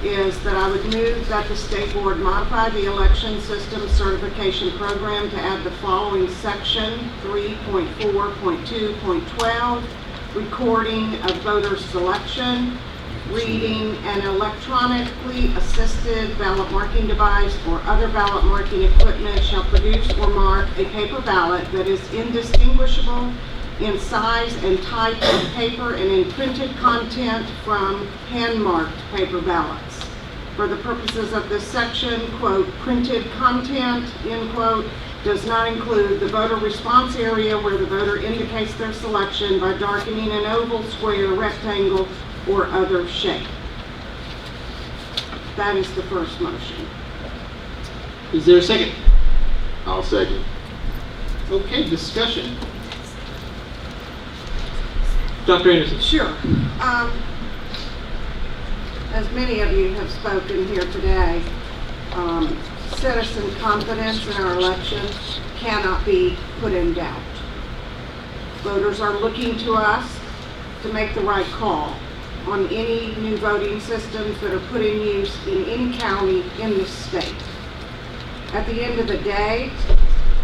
is that I would move that the state board modify the election system certification program to add the following section 3.4.2.12, recording of voter selection, reading an electronically assisted ballot marking device or other ballot marking equipment shall produce or mark a paper ballot that is indistinguishable in size and type of paper and in printed content from hand-marked paper ballots. For the purposes of this section, quote, printed content, end quote, does not include the voter response area where the voter indicates their selection by darkening an oval, square, rectangle, or other shape. That is the first motion. Is there a second? I'll second. Okay, discussion. Dr. Anderson. Sure. As many of you have spoken here today, citizen confidence in our elections cannot be put in doubt. Voters are looking to us to make the right call on any new voting systems that are put in use in any county in the state. At the end of the day,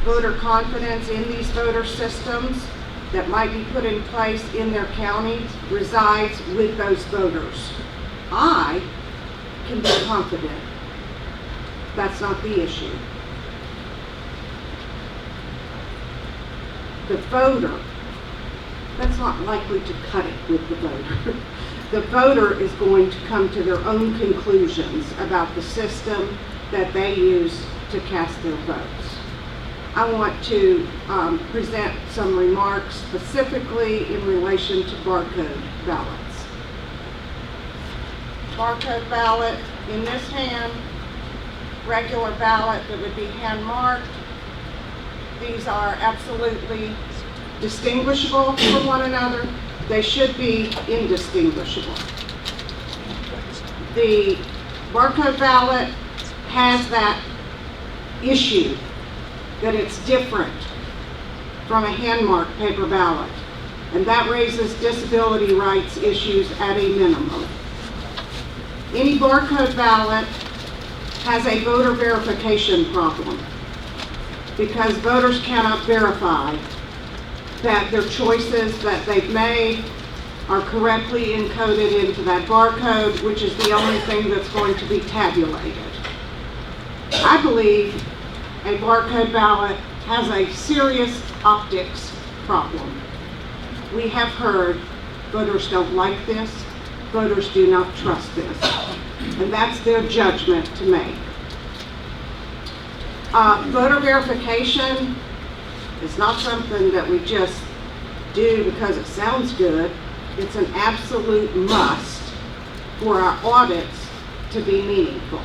voter confidence in these voter systems that might be put in place in their county resides with those voters. I can be confident. That's not the issue. The voter, that's not likely to cut it with the voter. The voter is going to come to their own conclusions about the system that they use to cast their votes. I want to present some remarks specifically in relation to barcode ballots. Barcode ballot in this hand, regular ballot that would be hand marked. These are absolutely distinguishable from one another. They should be indistinguishable. The barcode ballot has that issue that it's different from a hand-marked paper ballot, and that raises disability rights issues at a minimum. Any barcode ballot has a voter verification problem because voters cannot verify that their choices that they've made are correctly encoded into that barcode, which is the only thing that's going to be tabulated. I believe a barcode ballot has a serious optics problem. We have heard voters don't like this, voters do not trust this, and that's their judgment to make. Voter verification is not something that we just do because it sounds good. It's an absolute must for our audits to be meaningful.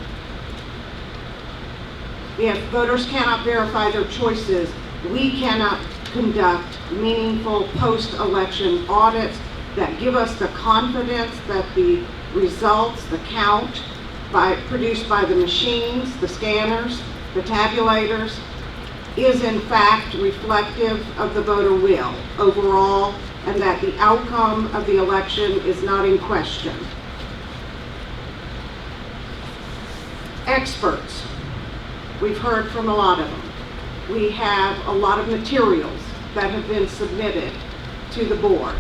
If voters cannot verify their choices, we cannot conduct meaningful post-election audits that give us the confidence that the results, the count produced by the machines, the scanners, the tabulators, is in fact reflective of the voter will overall, and that the outcome of the election is not in question. Experts. We've heard from a lot of them. We have a lot of materials that have been submitted to the board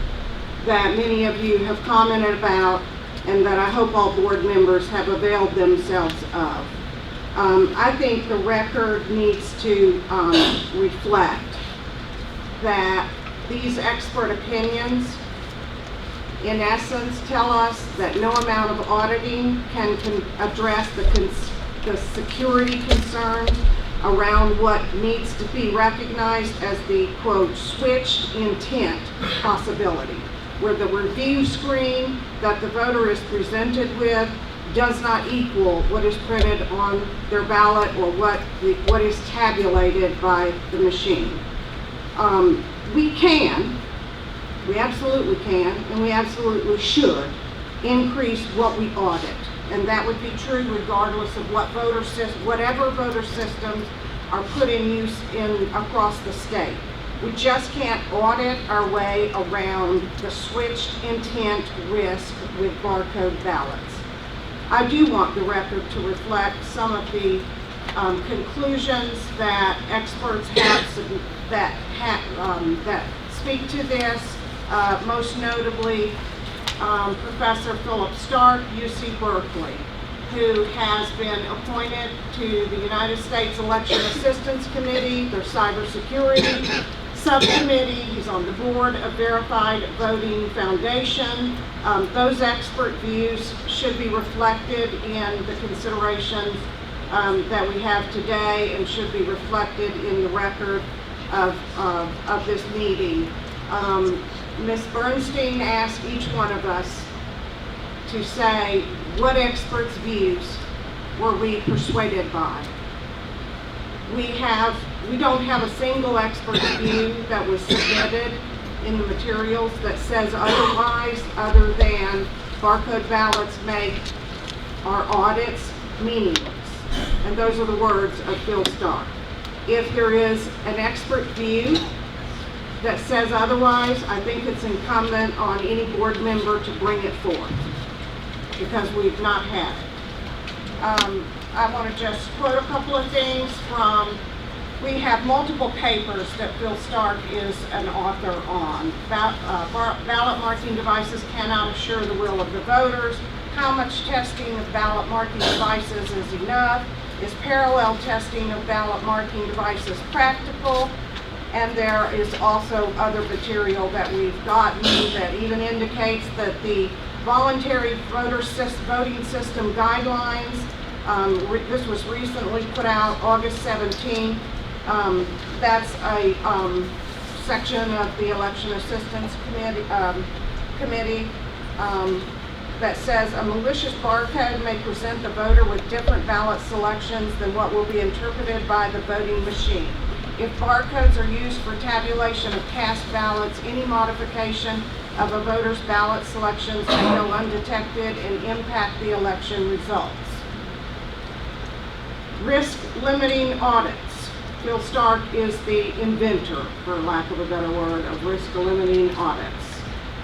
that many of you have commented about and that I hope all board members have availed themselves of. I think the record needs to reflect that these expert opinions, in essence, tell us that no amount of auditing can address the security concerns around what needs to be recognized as the, quote, switched intent possibility, where the review screen that the voter is presented with does not equal what is printed on their ballot or what is tabulated by the machine. We absolutely can, and we absolutely should increase what we audit. And that would be true regardless of whatever voter systems are put in use across the state. We just can't audit our way around the switched intent risk with barcode ballots. I do want the record to reflect some of the conclusions that experts have that speak to this, most notably Professor Philip Stark, UC Berkeley, who has been appointed to the United States Election Assistance Committee, their cybersecurity subcommittee. He's on the board of Verified Voting Foundation. Those expert views should be reflected in the considerations that we have today and should be reflected in the record of this meeting. Ms. Bernstein asked each one of us to say what experts' views were we persuaded by. We don't have a single expert's view that was submitted in the materials that says otherwise, other than barcode ballots make our audits meaningless. And those are the words of Phil Stark. If there is an expert view that says otherwise, I think it's incumbent on any board member to bring it forth, because we've not had it. I want to just quote a couple of things from, we have multiple papers that Phil Stark is an author on. Ballot marking devices cannot assure the will of the voters. How much testing of ballot marking devices is enough? Is parallel testing of ballot marking devices practical? And there is also other material that we've gotten that even indicates that the voluntary voting system guidelines, this was recently put out August 17th. That's a section of the Election Assistance Committee that says a malicious barcode may present the voter with different ballot selections than what will be interpreted by the voting machine. If barcodes are used for tabulation of cast ballots, any modification of a voter's ballot selections may go undetected and impact the election results. Risk limiting audits. Phil Stark is the inventor, for lack of a better word, of risk limiting audits.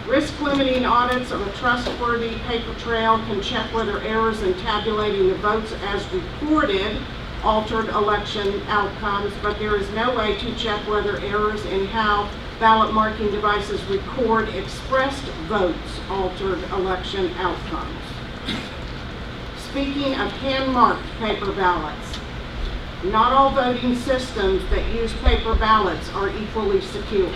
Risk limiting audits of a trustworthy paper trail can check whether errors in tabulating the votes as reported altered election outcomes, but there is no way to check whether errors in how ballot marking devices record expressed votes altered election outcomes. Speaking of hand-marked paper ballots, not all voting systems that use paper ballots are equally secure.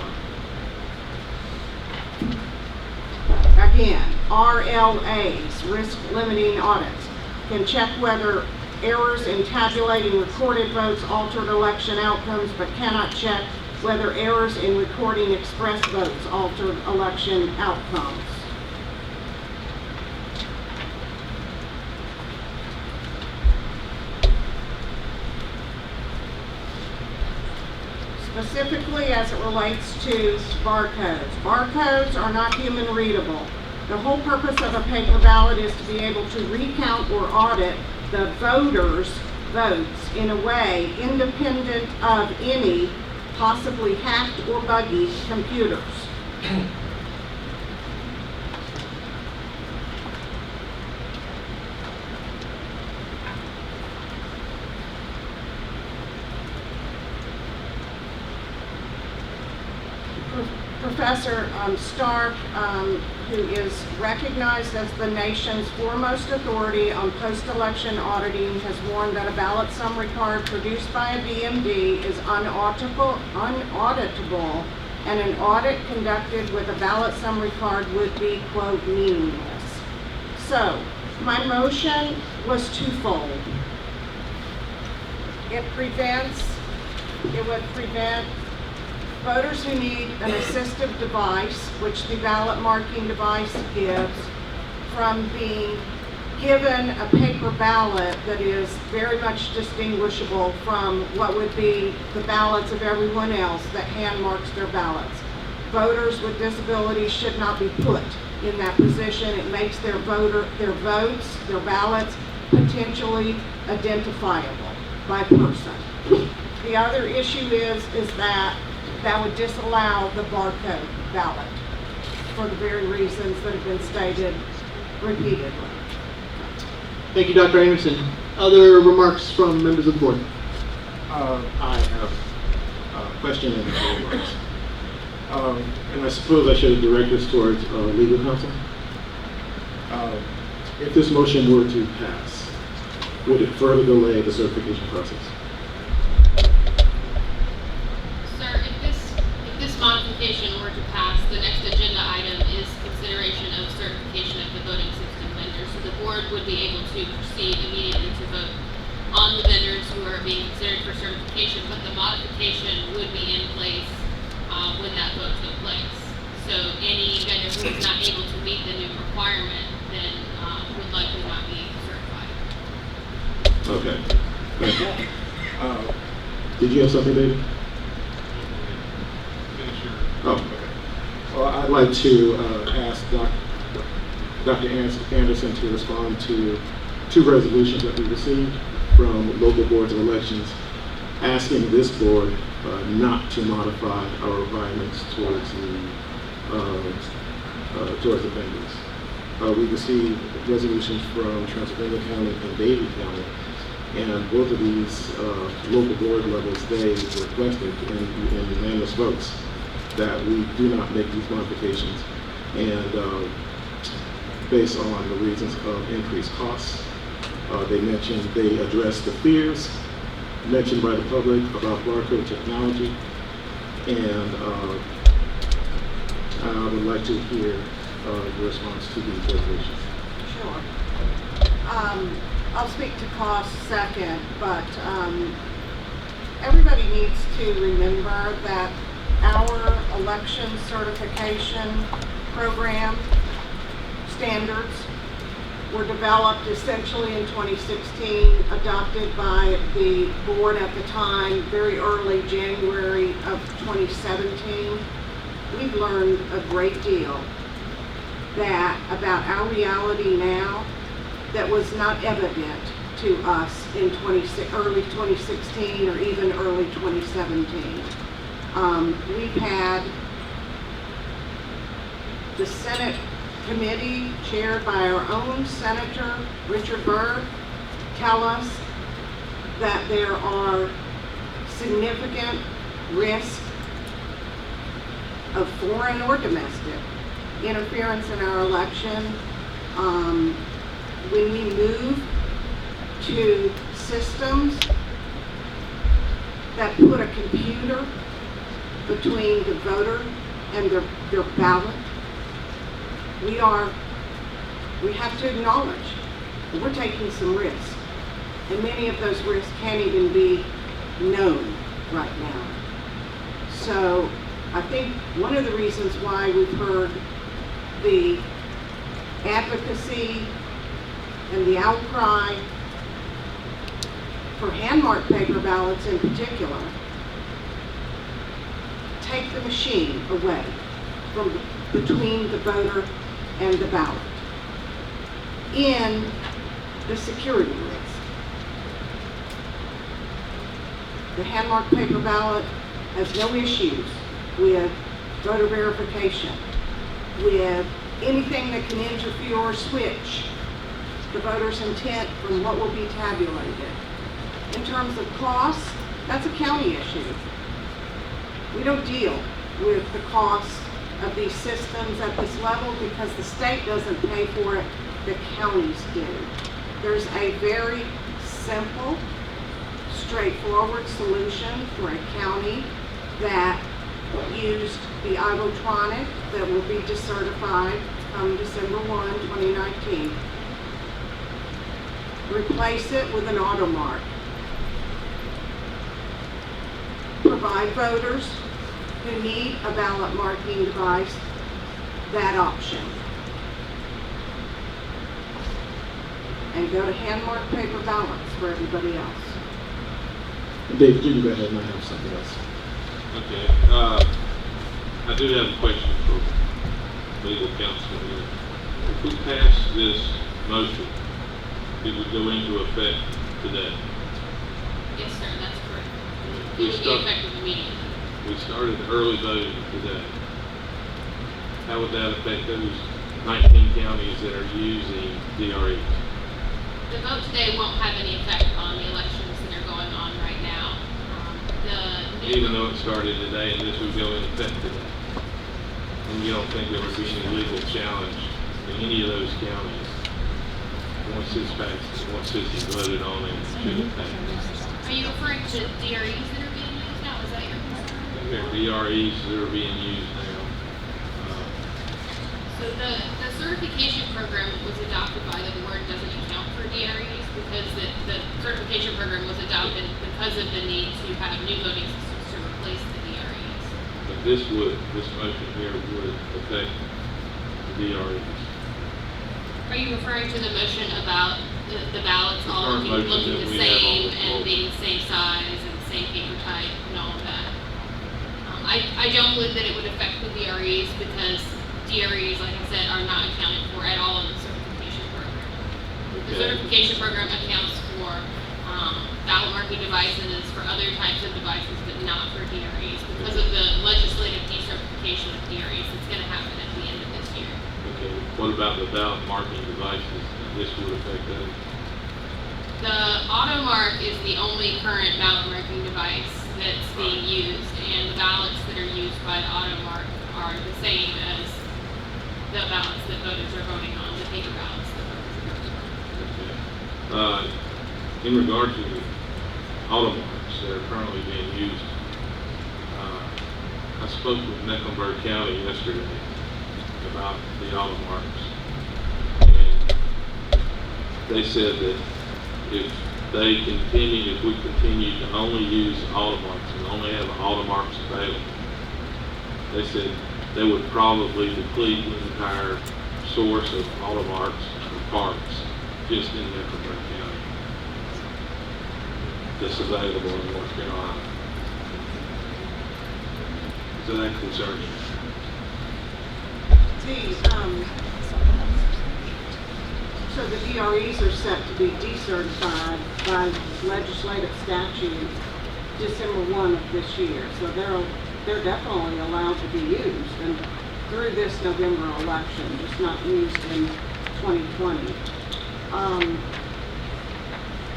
Again, RLAs, risk limiting audits, can check whether errors in tabulating recorded votes altered election outcomes, but cannot check whether errors in recording expressed votes altered election outcomes. Specifically as it relates to barcodes. Barcodes are not human readable. The whole purpose of a paper ballot is to be able to recount or audit the voters' votes in a way independent of any possibly hacked or buggy computers. Professor Stark, who is recognized as the nation's foremost authority on post-election auditing, has warned that a ballot summary card produced by a BMD is unauditable, and an audit conducted with a ballot summary card would be, quote, meaningless. So, my motion was twofold. It would prevent voters who need an assistive device, which the ballot marking device gives, from being given a paper ballot that is very much distinguishable from what would be the ballots of everyone else that hand marks their ballots. Voters with disabilities should not be put in that position. It makes their votes, their ballots, potentially identifiable by person. The other issue is that would disallow the barcode ballot for the very reasons that have been stated repeatedly. Thank you, Dr. Anderson. Other remarks from members of the board? I have a question and a remarks. And I suppose I should direct this towards legal counsel. If this motion were to pass, would it further delay the certification process? If this modification were to pass, the next agenda item is consideration of certification of the voting system vendors. So the board would be able to proceed immediately to vote on the vendors who are being considered for certification, but the modification would be in place when that vote took place. So any vendor who is not able to meet the new requirement then would likely not be certified. Okay. Thank you. Did you have something, David? Oh, okay. Well, I'd like to ask Dr. Anderson to respond to two resolutions that we received from local boards of elections asking this board not to modify our requirements towards the vendors. We received resolutions from Transylvania County and Davie County, and both of these local board levels, they requested in unanimous votes that we do not make these modifications, and based on the reasons of increased costs. They addressed the fears mentioned by the public about barcode technology, and I would like to hear your response to these resolutions. Sure. I'll speak to cost second, but everybody needs to remember that our election certification program standards were developed essentially in 2016, adopted by the board at the time, very early January of 2017. We've learned a great deal about our reality now that was not evident to us in early 2016 or even early 2017. We've had the Senate committee chaired by our own Senator Richard Burr tell us that there are significant risks of foreign or domestic interference in our election. When we move to systems that put a computer between the voter and their ballot, we have to acknowledge that we're taking some risks. And many of those risks can't even be known right now. So I think one of the reasons why we've heard the advocacy and the outcry for hand-marked paper ballots in particular, take the machine away from between the voter and the ballot in the security risk. The hand-marked paper ballot has no issues with voter verification, with anything that can interfere or switch the voter's intent from what will be tabulated. In terms of costs, that's a county issue. We don't deal with the cost of these systems at this level because the state doesn't pay for it, the counties do. There's a very simple, straightforward solution for a county that used the Ivotronic that will be decertified come December 1, 2019. Replace it with an automark. Provide voters who need a ballot marking device that option. And go to hand-marked paper ballots for everybody else. Dave, you go ahead and I have something else. Okay. I do have a question for legal counsel here. If we pass this motion, it would go into effect today. Yes, sir, that's correct. It We would be start- effective immediately. We started early voting today. How would that affect those 19 counties that are using DREs? The vote today won't have any effect on the elections that are going on right now. Even though it started today and this would go into effect today? And you don't think there would be any legal challenge in any of those counties once this passed, once this is voted on and should have passed? Are you referring to DREs that are being used now? Is that your concern? There are DREs that are being used now. So the certification program that was adopted by the board doesn't account for DREs because the certification program was adopted because of the need to have new voting systems to replace the DREs. But this motion here would affect the DREs. Are you referring to the motion about the ballots The all current looking motion that the we have on same the and floor. being the same size and the same paper type and all of that? I don't believe that it would affect the DREs because DREs, like I said, are not accounted for at all in the certification program. The Okay. certification program accounts for ballot marking devices, for other types of devices, but not for DREs because of the legislative decertification of DREs that's going to happen at the end of this year. Okay, what about the ballot marking devices? This would affect those? The AutoMark is the only current ballot marking device that's being used, and the ballots that are used by the AutoMark are the same as the ballots that voters are voting on, the paper ballots that voters are voting on. In regard to automarks that are currently being used, I spoke with Mecklenburg County yesterday about the automarks. And they said that if we continue to only use automarks and only have automarks available, they said they would probably deplete the entire source of automarks and parks just in Mecklenburg County that's available in North Carolina. So that concerns me. So the DREs are set to be decertified by legislative statute December 1 of this year. So they're definitely allowed to be used. And through this November election, just not used in 2020.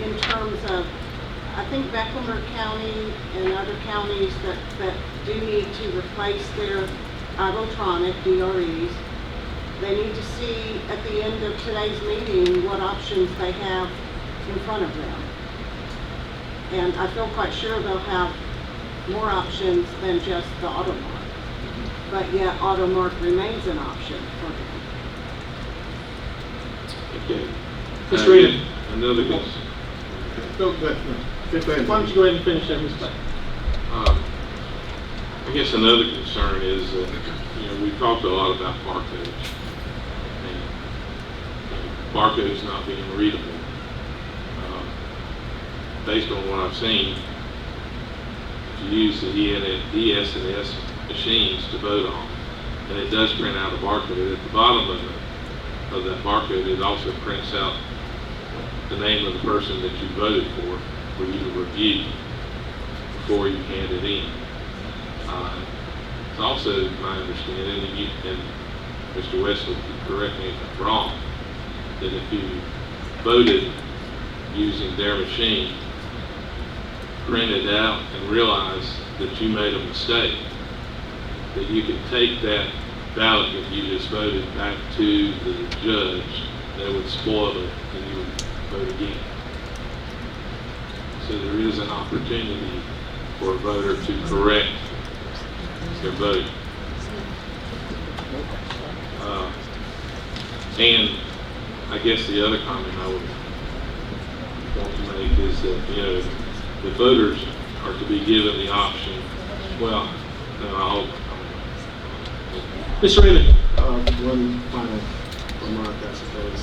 In terms of, I think Mecklenburg County and other counties that do need to replace their electronic DREs, they need to see at the end of today's meeting what options they have in front of them. And I feel quite sure they'll have more options than just the AutoMark. But yet AutoMark remains an option for them. Okay. Mr. Reed. Another question. Go ahead. Why don't you go ahead and finish that respect? I guess another concern is that, we've talked a lot about barcodes. And barcodes not being readable. Based on what I've seen, if you use the ES&S machines to vote on, and it does print out a barcode. At the bottom of that barcode, it also prints out the name of the person that you voted for you to review before you hand it in. It's also my understanding, and Mr. Wesley can correct me if I'm wrong, that if you voted using their machine, printed out and realized that you made a mistake, that you could take that ballot that you just voted back to the judge, that would spoil it, and you would vote again. So there is an opportunity for a voter to correct their vote. And I guess the other comment I would want to make is that, the voters are to be given the option, well, I hope. Mr. Raymond. One final remark, I suppose.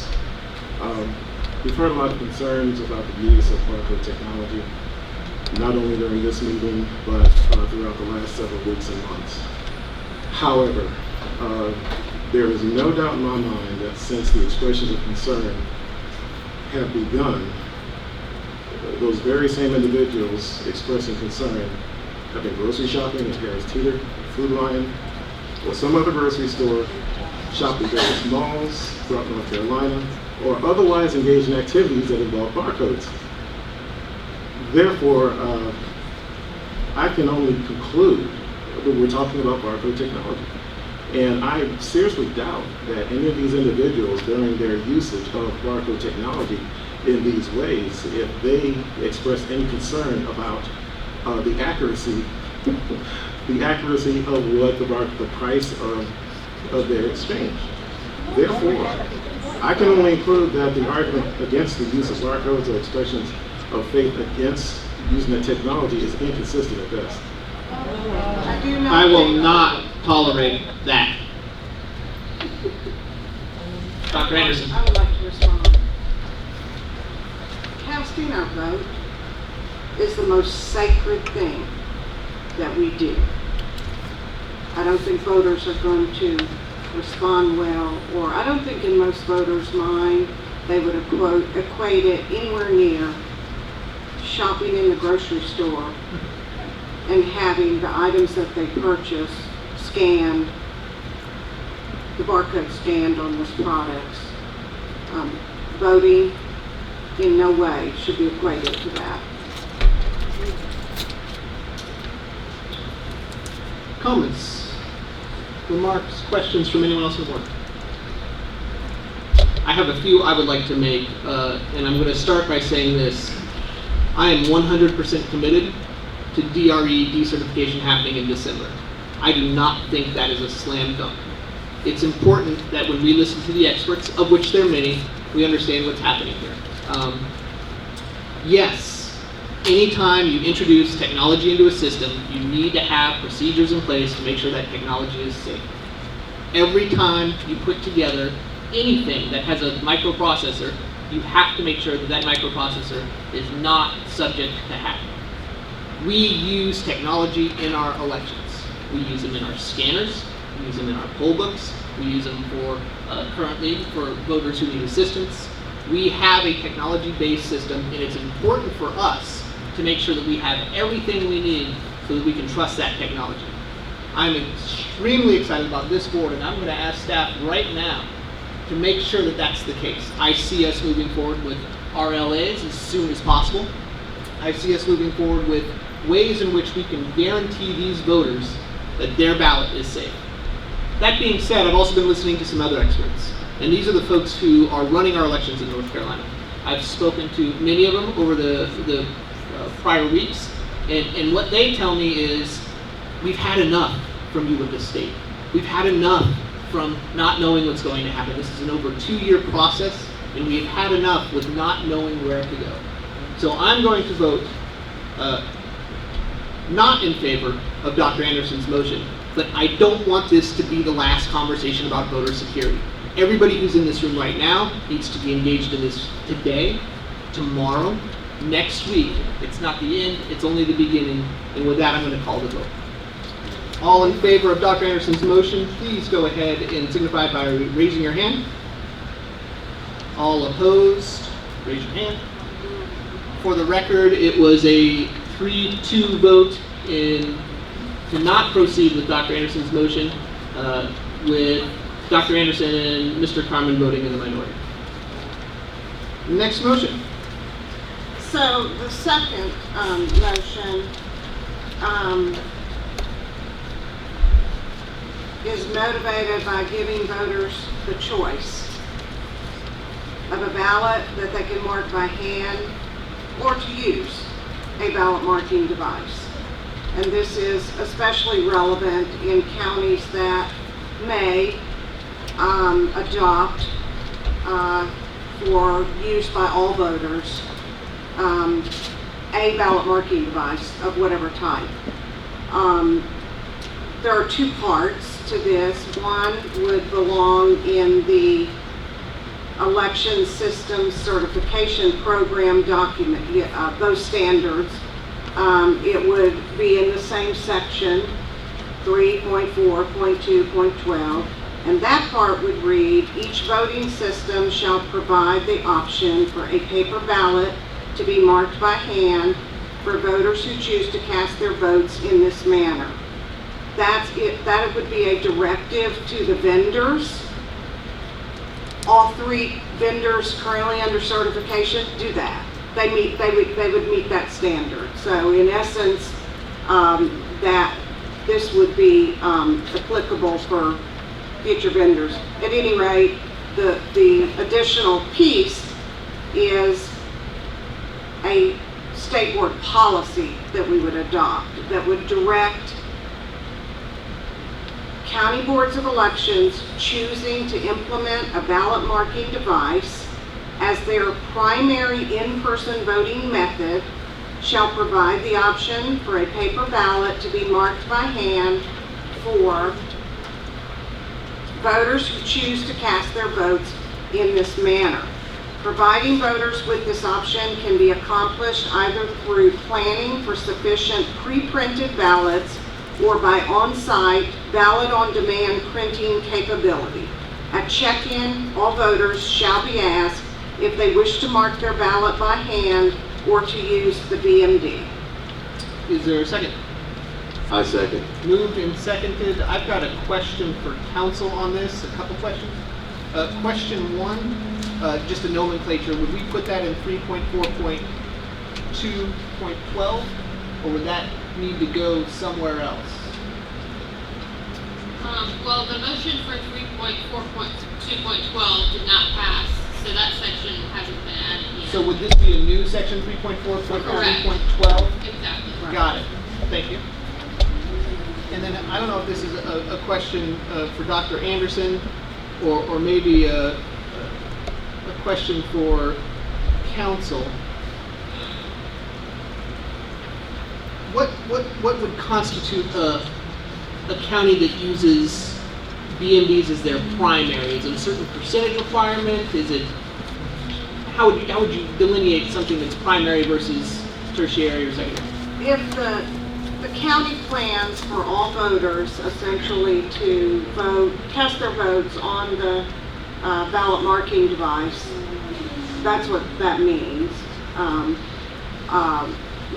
We've heard a lot of concerns about the use of barcode technology, not only during this meeting, but throughout the last several weeks and months. However, there is no doubt in my mind that since the expressions of concern have begun, those very same individuals expressing concern have been grocery shopping at Harris Teeter, Food Lion, or some other grocery store, shopped at various malls throughout North Carolina, or otherwise engaged in activities that involve barcodes. Therefore, I can only conclude that we're talking about barcode technology. And I seriously doubt that any of these individuals, during their usage of barcode technology in these ways, if they express any concern about the accuracy of what the price of their exchange. Therefore, I can only conclude that the argument against the use of barcodes or expressions of faith against using the technology is inconsistent at best. I will not tolerate that. Dr. Anderson. I would like to respond. Casting our vote is the most sacred thing that we do. I don't think voters are going to respond well, or I don't think in most voters' mind they would equate it anywhere near shopping in the grocery store and having the items that they purchase scanned, the barcode scanned on those products. Voting in no way should be equated to that. Comments, remarks, questions from anyone else in the board? I have a few I would like to make, and I'm going to start by saying this. I am 100% committed to DRE decertification happening in December. I do not think that is a slam dunk. It's important that when we listen to the experts, of which there are many, we understand what's happening here. Yes, anytime you introduce technology into a system, you need to have procedures in place to make sure that technology is safe. Every time you put together anything that has a microprocessor, you have to make sure that that microprocessor is not subject to hacking. We use technology in our elections. We use them in our scanners, we use them in our poll books, we use them for currently for voters who need assistance. We have a technology-based system, and it's important for us to make sure that we have everything we need so that we can trust that technology. I'm extremely excited about this board, and I'm going to ask staff right now to make sure that that's the case. I see us moving forward with RLAs as soon as possible. I see us moving forward with ways in which we can guarantee these voters that their ballot is safe. That being said, I've also been listening to some other experts, and these are the folks who are running our elections in North Carolina. I've spoken to many of them over the prior weeks, and what they tell me is, we've had enough from you with this state. We've had enough from not knowing what's going to happen. This is an over 2-year process, and we've had enough with not knowing where to go. So I'm going to vote not in favor of Dr. Anderson's motion, but I don't want this to be the last conversation about voter security. Everybody who's in this room right now needs to be engaged in this today, tomorrow, next week. It's not the end, it's only the beginning. And with that, I'm going to call the vote. All in favor of Dr. Anderson's motion, please go ahead and signify by raising your hand. All opposed, raise your hand. For the record, it was a 3-2 vote to not proceed with Dr. Anderson's motion, with Dr. Anderson and Mr. Carmen voting in the minority. Next motion. So the second motion is motivated by giving voters the choice of a ballot that they can mark by hand or to use a ballot marking device. And this is especially relevant in counties that may adopt for use by all voters a ballot marking device of whatever type. There are 2 parts to this. One would belong in the election system certification program document, those standards. It would be in the same section, 3.4.2.12, and that part would read, each voting system shall provide the option for a paper ballot to be marked by hand for voters who choose to cast their votes in this manner. That's it. That would be a directive to the vendors. All 3 vendors currently under certification do that. They would meet that standard. So in essence, that this would be applicable for future vendors. At any rate, the additional piece is a state board policy that we would adopt that would direct county boards of elections choosing to implement a ballot marking device as their primary in-person voting method shall provide the option for a paper ballot to be marked by hand for voters who choose to cast their votes in this manner. Providing voters with this option can be accomplished either through planning for sufficient pre-printed ballots or by on-site ballot-on-demand printing capability. At check-in, all voters shall be asked if they wish to mark their ballot by hand or to use the BMD. Is there a second? I second. Moved and seconded. I've got a question for council on this, a couple questions. Question 1, just a nomenclature, would we put that in 3.4.2.12, or would that need to go somewhere else? Well, the motion for 3.4.2.12 did not pass, so that section hasn't been added yet. So would this be a new section 3.4.2.12? Exactly. Got it. Thank you. And then I don't know if this is a question for Dr. Anderson, or maybe a question for council. What would constitute a county that uses BMDs as their primary? Is it a certain percentage requirement? Is it, how would you delineate something that's primary versus tertiary or secondary? If the county plans for all voters essentially to vote, cast their votes on the ballot marking device, that's what that means.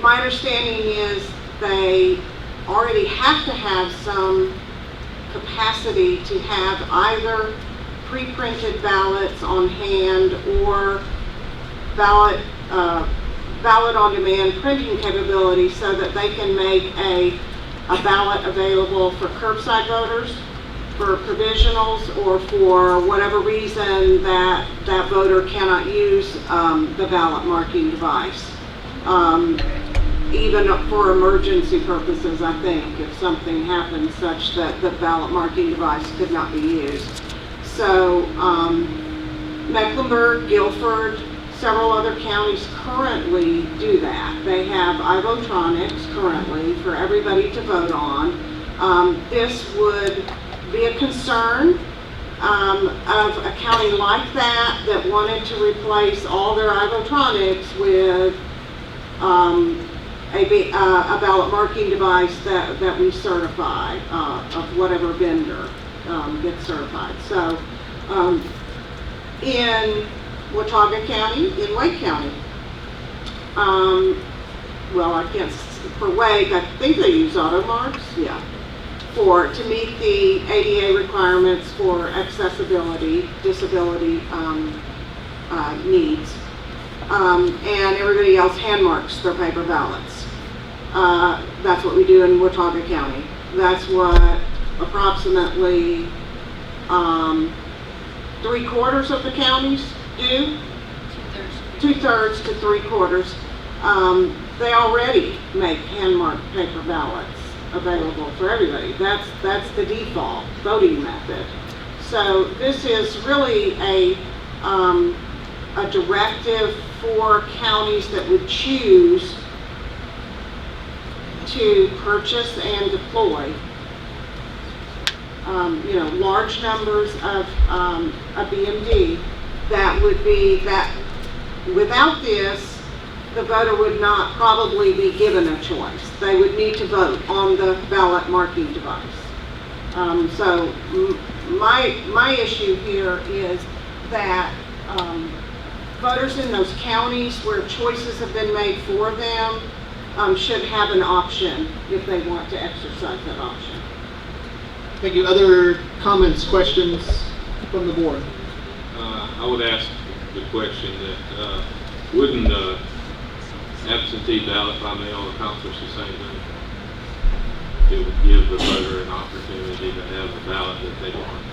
My understanding is they already have to have some capacity to have either pre-printed ballots on hand or ballot on demand printing capability so that they can make a ballot available for curbside voters, for provisionals, or for whatever reason that voter cannot use the ballot marking device. Even for emergency purposes, I think, if something happens such that the ballot marking device could not be used. So Mecklenburg, Guilford, several other counties currently do that. They have iVotronics currently for everybody to vote on. This would be a concern of a county like that wanted to replace all their iVotronics with a ballot marking device that we certify of whatever vendor gets certified. So in Watauga County, in Wake County, well, I can't, for Wake, I think they use auto marks, yeah, to meet the ADA requirements for accessibility, disability needs. And everybody else hand marks their paper ballots. That's what we do in Watauga County. That's what approximately 3/4 of the counties do. 2/3 to 3/4. They already make hand marked paper ballots available for everybody. That's the default voting method. So this is really a directive for counties that would choose to purchase and deploy large numbers of a BMD. That would be that without this, the voter would not probably be given a choice. They would need to vote on the ballot marking device. So my issue here is that voters in those counties where choices have been made for them should have an option if they want to exercise that option. Thank you. Other comments, questions from the board? I would ask the question that wouldn't absentee ballot by mail accomplish the same thing? It would give the voter an opportunity to have the ballot that they want,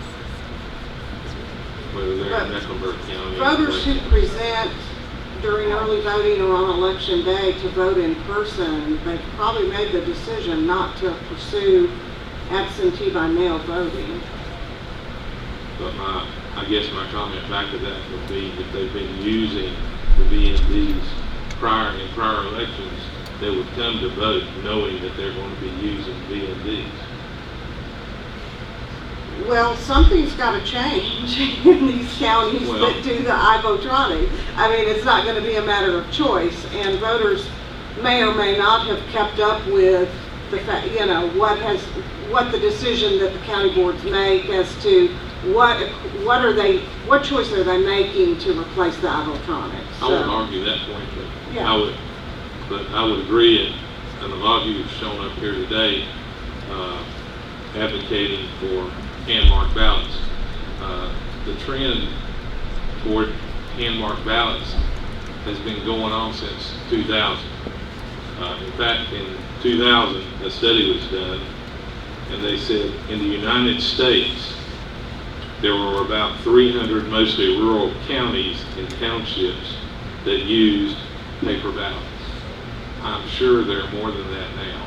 whether they're in Mecklenburg County. Voters who present during early voting or on election day to vote in person, they've probably made the decision not to pursue absentee by mail voting. But I guess my comment back to that would be if they've been using the BMDs in prior elections, they would come to vote knowing that they're going to be using BMDs. Well, something's got to change in these counties that do the iVotronic. I mean, it's not going to be a matter of choice, and voters may or may not have kept up with the fact, what the decision that the county boards make as to what choice are they making to replace the iVotronic. I wouldn't argue that point, but yeah. I would agree, and a lot of you have shown up here today advocating for hand-marked ballots. The trend toward hand-marked ballots has been going on since 2000. In fact, in 2000, a study was done, and they said in the United States, there were about 300 mostly rural counties and townships that used paper ballots. I'm sure there are more than that now.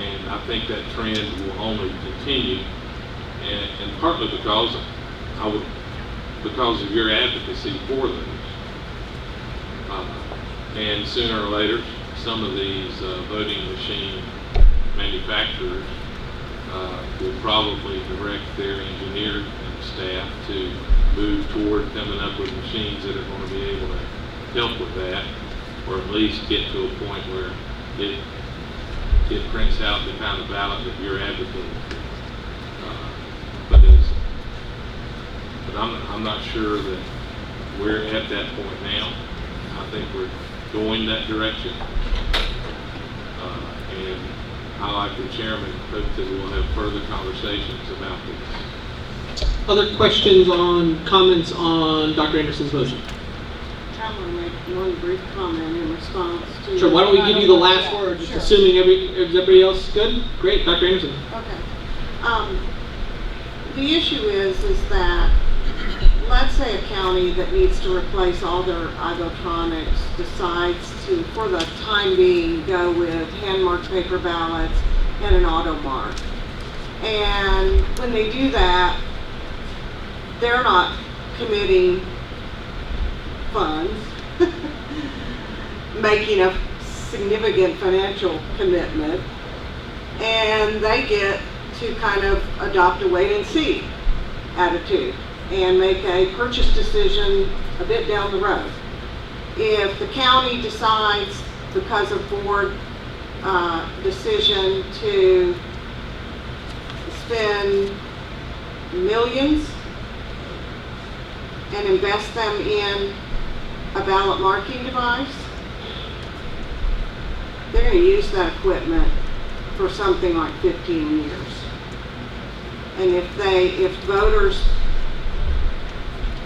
And I think that trend will only continue, and partly because of your advocacy for those. And sooner or later, some of these voting machine manufacturers will probably direct their engineers and staff to move toward coming up with machines that are going to be able to help with that, or at least get to a point where it prints out the kind of ballot that you're advocating for. But I'm not sure that we're at that point now. I think we're going that direction, and I, like the chairman, hope that we will have further conversations about this. Other questions on, comments on Dr. Anderson's motion? I want to make one brief comment in response to. Sure, why don't we give you the last word, just assuming everybody else good? Great, Dr. Anderson. Okay. The issue is that, let's say a county that needs to replace all their electronics decides to, for the time being, go with hand-marked paper ballots and an auto mark. And when they do that, they're not committing funds, making a significant financial commitment, and they get to kind of adopt a wait-and-see attitude and make a purchase decision a bit down the road. If the county decides, because of board decision, to spend millions and invest them in a ballot marking device, they're going to use that equipment for something like 15 years. And if voters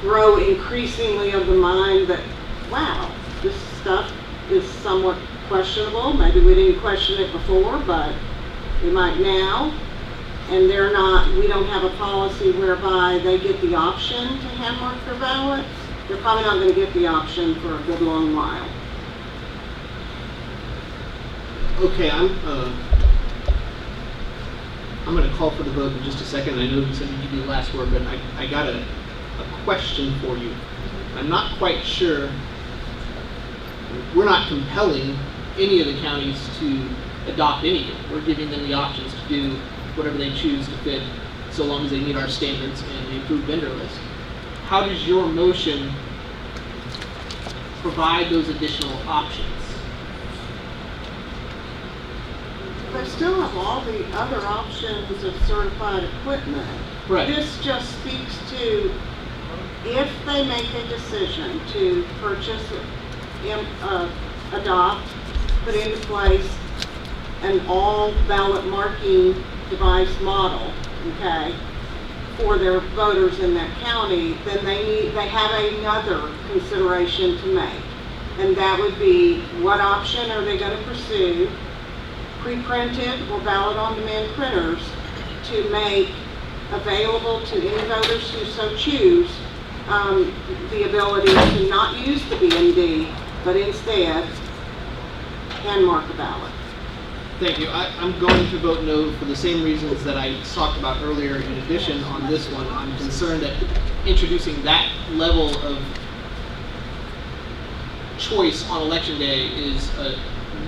grow increasingly of the mind that, wow, this stuff is somewhat questionable, maybe we didn't question it before, but we might now, and we don't have a policy whereby they get the option to hand mark their ballot, they're probably not going to get the option for a good long while. Okay, I'm going to call for the vote in just a second. I know you said you'd give you the last word, but I got a question for you. I'm not quite sure. We're not compelling any of the counties to adopt anything. We're giving them the options to do whatever they choose to fit, so long as they meet our standards and the approved vendor list. How does your motion provide those additional options? They still have all the other options of certified equipment. Right. This just speaks to, if they make a decision to purchase, adopt, put into place an all ballot marking device model, okay, for their voters in that county, then they have another consideration to make. And that would be, what option are they going to pursue? Pre-printed or ballot on demand printers to make available to any voters who so choose the ability to not use the BMD, but instead hand mark a ballot. Thank you. I'm going to vote no for the same reasons that I talked about earlier. In addition, on this one, I'm concerned that introducing that level of choice on election day is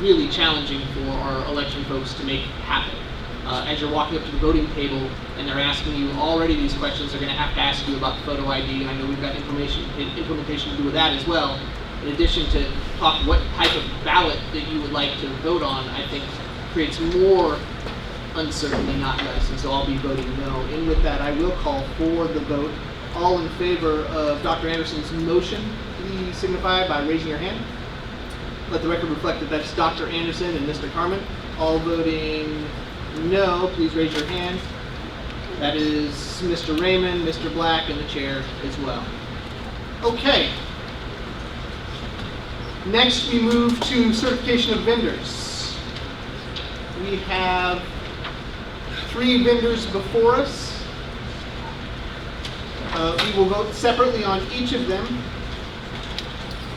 really challenging for our election folks to make happen. As you're walking up to the voting table and they're asking you already these questions, they're going to have to ask you about photo ID, and I know we've got implementation to do with that as well. In addition to talk what type of ballot that you would like to vote on, I think creates more uncertainty, not less, and so I'll be voting no. And with that, I will call for the vote. All in favor of Dr. Anderson's motion, please signify by raising your hand. Let the record reflect that that's Dr. Anderson and Mr. Carmen. All voting no, please raise your hand. That is Mr. Raymond, Mr. Black, and the chair as well. Okay. Next, we move to certification of vendors. We have 3 vendors before us. We will vote separately on each of them.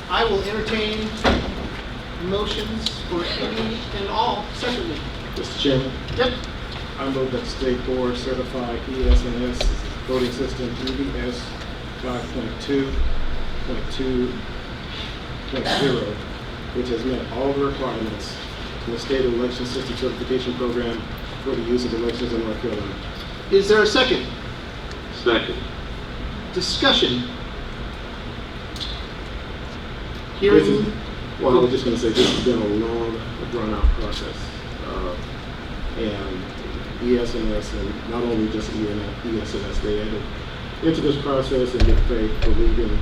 I will entertain motions for any and all separately. Mr. Chairman? Yep. I move that the State Board certify ES&S voting system EVS 5.2.2.0, which has met all the requirements in the State Election System Certification Program for the use of elections in North Carolina. Is there a second? Second. Discussion. I was just going to say, this has been a long, drawn-out process. And ES&S, and not only just ES&S, they entered into this process in good faith, believing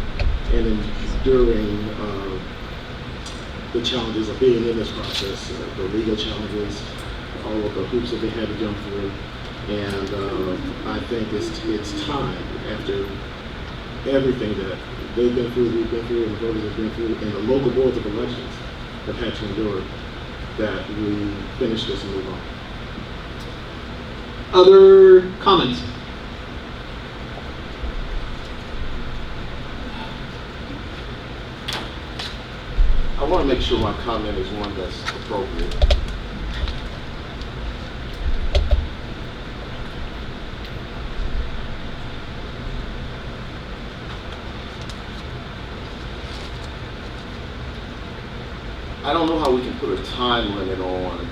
and enduring the challenges of being in this process, the legal challenges, all of the hoops that they had to jump through. And I think it's time, after everything that they've been through, we've been through, and the voters have been through, and the local boards of elections have had to endure, that we finish this and move on. Other comments? I want to make sure my comment is one that's appropriate. I don't know how we can put a time limit on.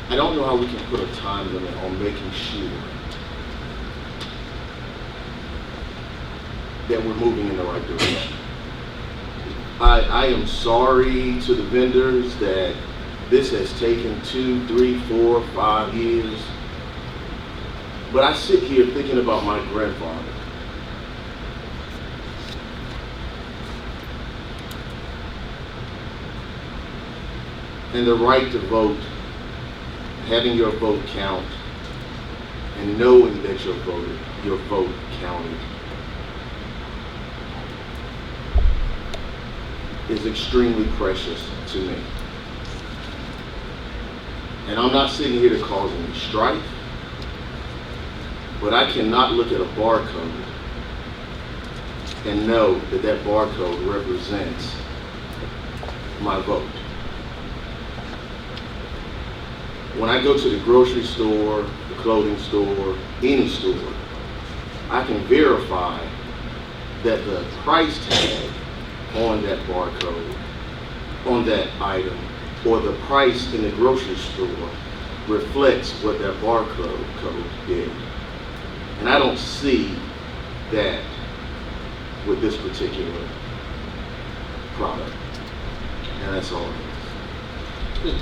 I don't know how we can put a time limit on making sure that we're moving in the right direction. I am sorry to the vendors that this has taken 2, 3, 4, 5 years. But I sit here thinking about my grandfather. And the right to vote, having your vote count, and knowing that your vote counted, is extremely precious to me. And I'm not sitting here to cause any strife, but I cannot look at a barcode and know that that barcode represents my vote. When I go to the grocery store, the clothing store, any store, I can verify that the price tag on that barcode, on that item, or the price in the grocery store reflects what that barcode code did. And I don't see that with this particular product. And that's all.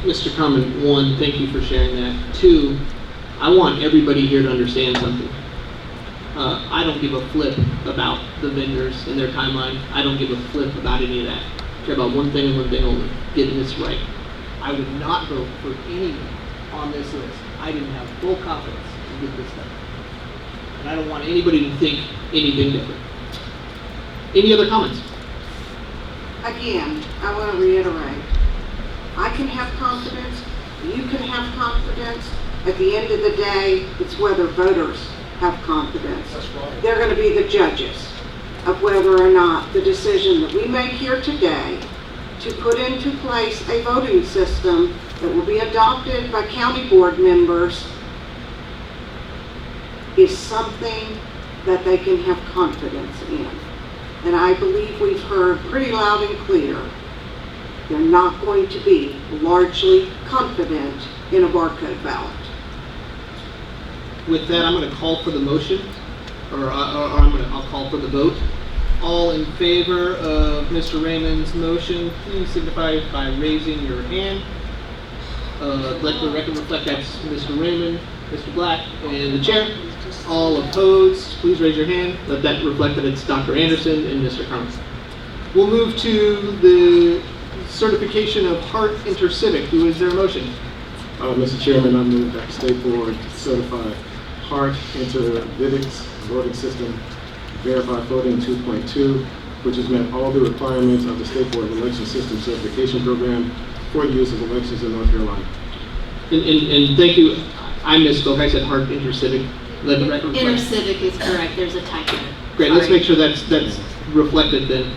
Mr. Carmen, one, thank you for sharing that. Two, I want everybody here to understand something. I don't give a flip about the vendors and their timeline. I don't give a flip about any of that. I care about one thing and one thing only, getting this right. I would not vote for anyone on this list. I didn't have full confidence to get this done. And I don't want anybody to think anything different. Any other comments? Again, I want to reiterate, I can have confidence, you can have confidence. At the end of the day, it's whether voters have confidence. They're going to be the judges of whether or not the decision that we make here today to put into place a voting system that will be adopted by county board members is something that they can have confidence in. And I believe we've heard pretty loud and clear, they're not going to be largely confident in a barcode ballot. With that, I'm going to call for the motion, I'll call for the vote. All in favor of Mr. Raymond's motion, please signify by raising your hand. Let the record reflect that's Mr. Raymond, Mr. Black, and the chair. All opposed, please raise your hand. Let that reflect that it's Dr. Anderson and Mr. Carmen. We'll move to the certification of Hart Intercivic. Is there a motion? Mr. Chairman, I move that the State Board certify Hart Intercivic's voting system, verified voting 2.2, which has met all the requirements of the State Board of Election System Certification Program for the use of elections in North Carolina. And thank you. I misspoke. I said Hart Intercivic. Let the record reflect. Intercivic is correct. There's a typo. Great. Let's make sure that's reflected then.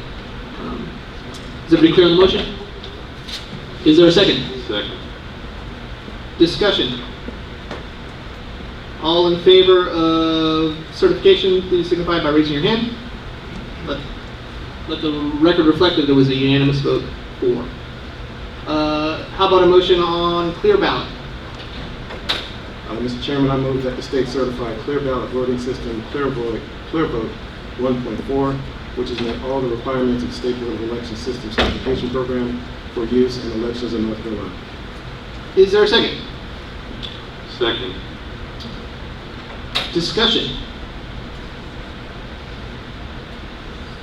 Is everybody clear on the motion? Is there a second? Second. Discussion. All in favor of certification, please signify by raising your hand. Let the record reflect that there was a unanimous vote for. How about a motion on clear ballot? Mr. Chairman, I move that the state certify clear ballot voting system, clear vote 1.4, which has met all the requirements of the State Board of Election System Certification Program for use in elections in North Carolina. Is there a second? Second. Discussion.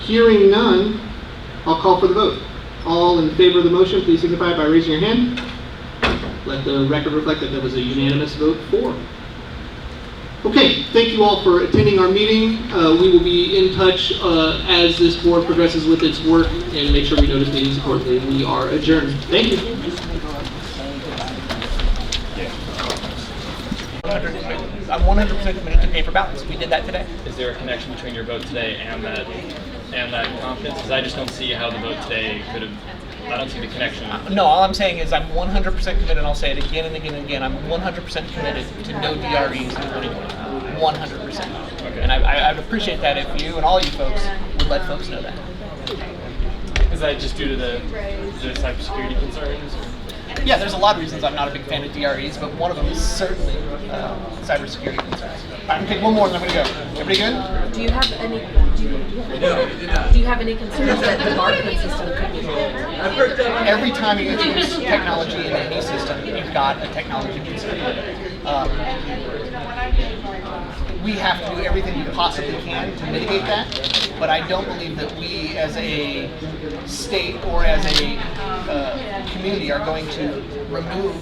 Hearing none, I'll call for the vote. All in favor of the motion, please signify by raising your hand. Let the record reflect that there was a unanimous vote for. Okay, thank you all for attending our meeting. We will be in touch as this board progresses with its work and make sure we notice meetings accordingly. We are adjourned. Thank you. I'm 100% committed to paper ballots. We did that today. Is there a connection between your vote today and that confidence? Because I just don't see how the vote today could have. I don't see the connection. No, all I'm saying is I'm 100% committed, and I'll say it again and again and again. I'm 100% committed to no DREs in 2020. 100%. Okay. And I'd appreciate that if you and all you folks would let folks know that. Is that just due to the cybersecurity concerns? Yeah, there's a lot of reasons I'm not a big fan of DREs, but one of them is certainly cybersecurity concerns. All right, I'm gonna take one more and then I'm gonna go. Everybody good? Do you have any? Do you have any concerns that the barcode system could be wrong? Every time you introduce technology into any system, you've got a technology concern. We have to do everything we possibly can to mitigate that, but I don't believe that we as a state or as a community are going to remove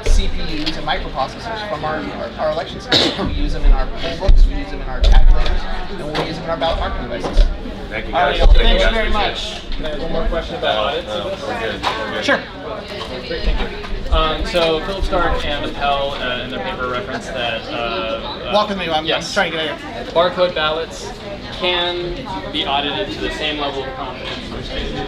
CPUs and microprocessors from our election system. We use them in our poll books, we use them in our calculators, and we'll use them in our ballot marking devices. Thank you All guys. right, thank you guys. very much. Can I have one more question about audits? We're good. Sure. Great, thank you. So Phillips Guard and Appel in their paper reference that Walk with me, I'm yes, trying to get out here. barcode ballots can be audited to the same level of confidence which they do